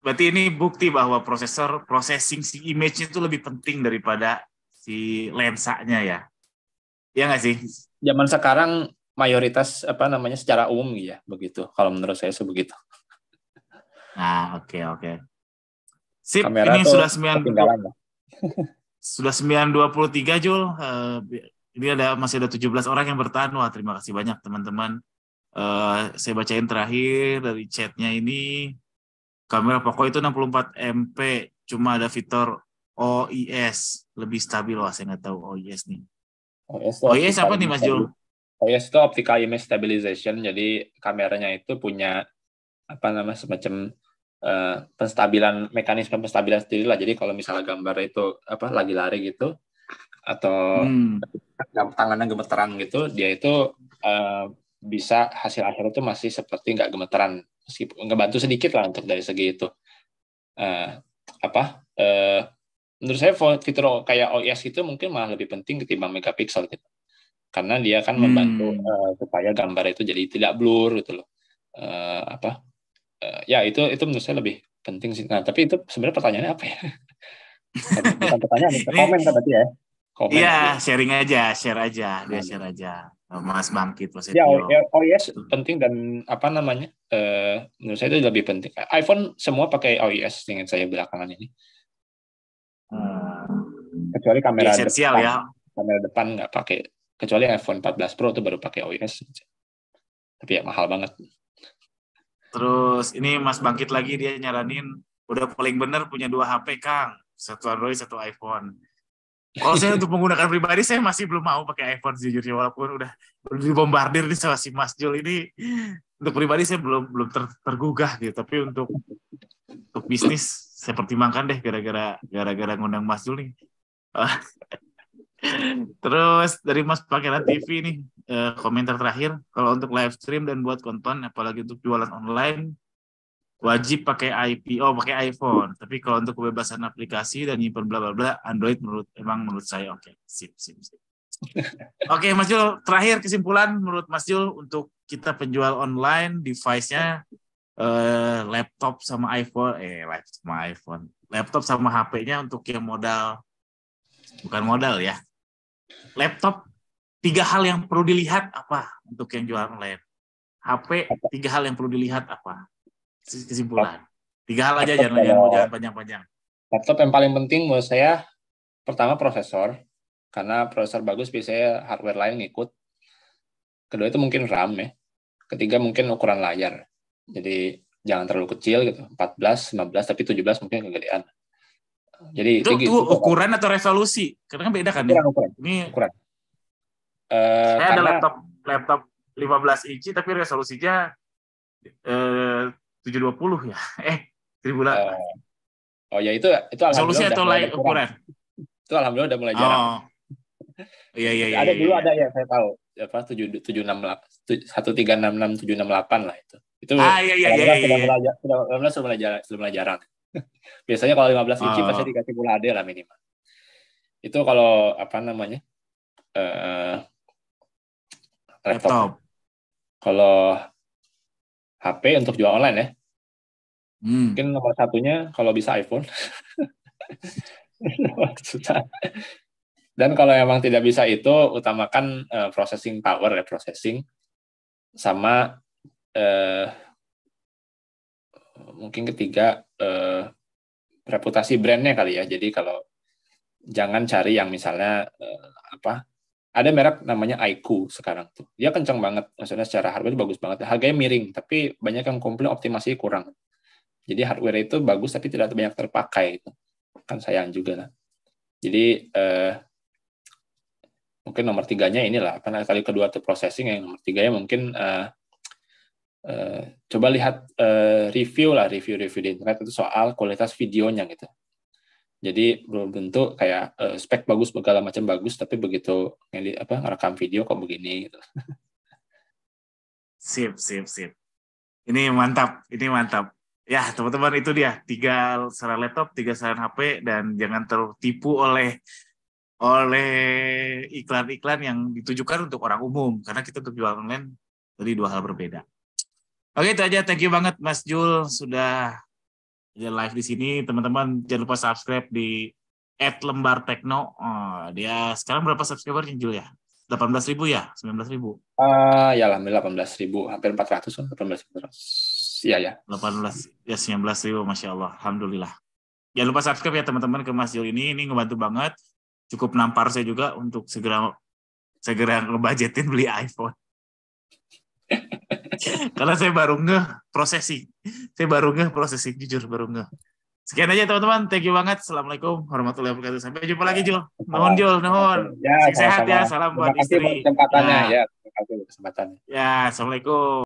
Berarti ini bukti bahwa processing si image itu lebih penting daripada si lensanya ya. Iya nggak sih? Zaman sekarang mayoritas apa namanya secara umum ya begitu. Kalau menurut saya sebegitu. Nah, oke. Sip, kamera ini sudah 9:23 Jul. Ini masih ada 17 orang yang bertahan. Wah, terima kasih banyak teman-teman. Saya bacain terakhir dari chatnya ini. Kamera Poco itu 64 MP, cuma ada fitur OIS, lebih stabil. Wah, saya nggak tahu OIS nih. OIS apa nih Mas Jul? OIS itu Optical Image Stabilization. Jadi kameranya itu punya apa namanya semacam mekanisme penstabilan sendiri lah. Jadi kalau misalnya gambar itu apa lagi lari gitu atau tangannya gemeteran gitu, dia itu bisa hasil akhirnya itu masih seperti nggak gemeteran, meskipun ngebantu sedikit lah untuk dari segi itu. Menurut saya fitur kayak OIS itu mungkin malah lebih penting ketimbang megapiksel gitu, karena dia kan membantu supaya gambar itu jadi tidak blur gitu loh. Ya itu menurut saya lebih penting sih. Nah tapi itu sebenarnya pertanyaannya apa ya? Bukan pertanyaan, komen kan berarti ya? Iya, sharing aja, share aja, share aja. Mas Bangkit Ya, OIS penting dan apa namanya? Menurut saya itu lebih penting. iPhone semua pakai OIS dengan saya belakangan ini. Kecuali kamera esensial depan, ya. Kamera depan nggak pakai. Kecuali iPhone 14 Pro itu baru pakai OIS. Tapi ya mahal banget. Terus ini Mas Bangkit lagi, dia nyaranin udah paling bener punya 2 HP Kang, satu Android satu iPhone. Kalau saya untuk menggunakan pribadi saya masih belum mau pakai iPhone sejujurnya, walaupun udah dibombardir nih sama si Mas Jul ini. Untuk pribadi saya belum tergugah gitu, tapi untuk bisnis saya pertimbangkan deh gara-gara ngundang Mas Jul nih. Terus dari Mas Pangeran TV nih, komentar terakhir, kalau untuk live stream dan buat konten, apalagi untuk jualan online, wajib pakai pakai iPhone. Tapi kalau untuk kebebasan aplikasi dan nyimpen bla bla bla, Android menurut saya oke. Sip. Oke, Mas Jul, terakhir kesimpulan menurut Mas Jul untuk kita penjual online, device-nya laptop sama iPhone, laptop sama HP-nya untuk yang bukan modal ya. Laptop 3 hal yang perlu dilihat apa untuk yang jual online? HP 3 hal yang perlu dilihat apa? Kesimpulan. 3 hal aja, jangan panjang-panjang. Laptop yang paling penting menurut saya pertama prosesor, karena prosesor bagus biasanya hardware lain ngikut. Kedua itu mungkin RAM ya. Ketiga mungkin ukuran layar. Jadi jangan terlalu kecil gitu, 14, 15, tapi 17 mungkin kegedean. Jadi Itu itu ukuran atau resolusi? Karena kan beda kan ya. ukuran ukuran Ini ukuran. saya ada Karena laptop 15 inci tapi resolusinya 720 ya. 1000 eh, oh ya itu resolusi alhamdulillah udah atau mulai lain berkurang. ukuran? Itu alhamdulillah udah mulai jarang. Oh, iya iya iya Ada iya dulu iya. ada ya saya tahu apa 766 lah itu. Itu Ah iya iya iya alhamdulillah iya iya. sudah mulai jarang. Biasanya kalau 15 inci pasti Oh, dikasih Full HD lah minimal. Itu kalau apa namanya eh, laptop. laptop. Kalau HP untuk jual online ya, Hmm, mungkin nomor satunya kalau bisa iPhone. Susah. Dan kalau memang tidak bisa itu, utamakan processing power ya, processing sama eh, mungkin ketiga reputasi brandnya kali ya. Jadi kalau jangan cari yang misalnya apa ada merek namanya iQOO sekarang tuh. Dia kencang banget, maksudnya secara hardware bagus banget. Harganya miring, tapi banyak yang komplain optimasinya kurang. Jadi hardware itu bagus tapi tidak banyak terpakai itu. Kan sayang juga lah. Jadi mungkin nomor tiganya inilah apa kali kedua tuh processing, yang nomor tiganya mungkin coba lihat review di internet itu soal kualitas videonya gitu. Jadi belum tentu kayak spek bagus segala macam bagus tapi begitu ngerekam video kok begini gitu. sip sip sip. Ini mantap, ini mantap. Ya, teman-teman itu dia tiga saran laptop, tiga saran HP dan jangan tertipu oleh oleh iklan-iklan yang ditujukan untuk orang umum karena kita untuk jual online jadi dua hal berbeda. Oke, itu aja. Thank you banget Mas Jul sudah live di sini. Teman-teman jangan lupa subscribe di @lembartekno. Oh, dia sekarang berapa subscribernya Jul ya? 18.000 ya? 19.000? Ya alhamdulillah 18.000, hampir 400 kan, 18.000. Iya ya. 18 ya 19.000, Masya Allah. Alhamdulillah. Jangan lupa subscribe ya teman-teman ke Mas Jul ini ngebantu banget. Cukup nampar saya juga untuk segera segera ngebudgetin beli iPhone. Karena saya baru ngeh processing. Saya baru ngeh processing, jujur baru ngeh. Sekian aja teman-teman. Thank you banget. Assalamualaikum warahmatullahi wabarakatuh. Sampai jumpa lagi Jul. Nuhun Jul, nuhun. Ya, Sing sehat sama-sama. ya. Salam Terima buat kasih buat istri. kesempatannya Ya, ya. Terima kasih buat kesempatannya. ya. Assalamualaikum.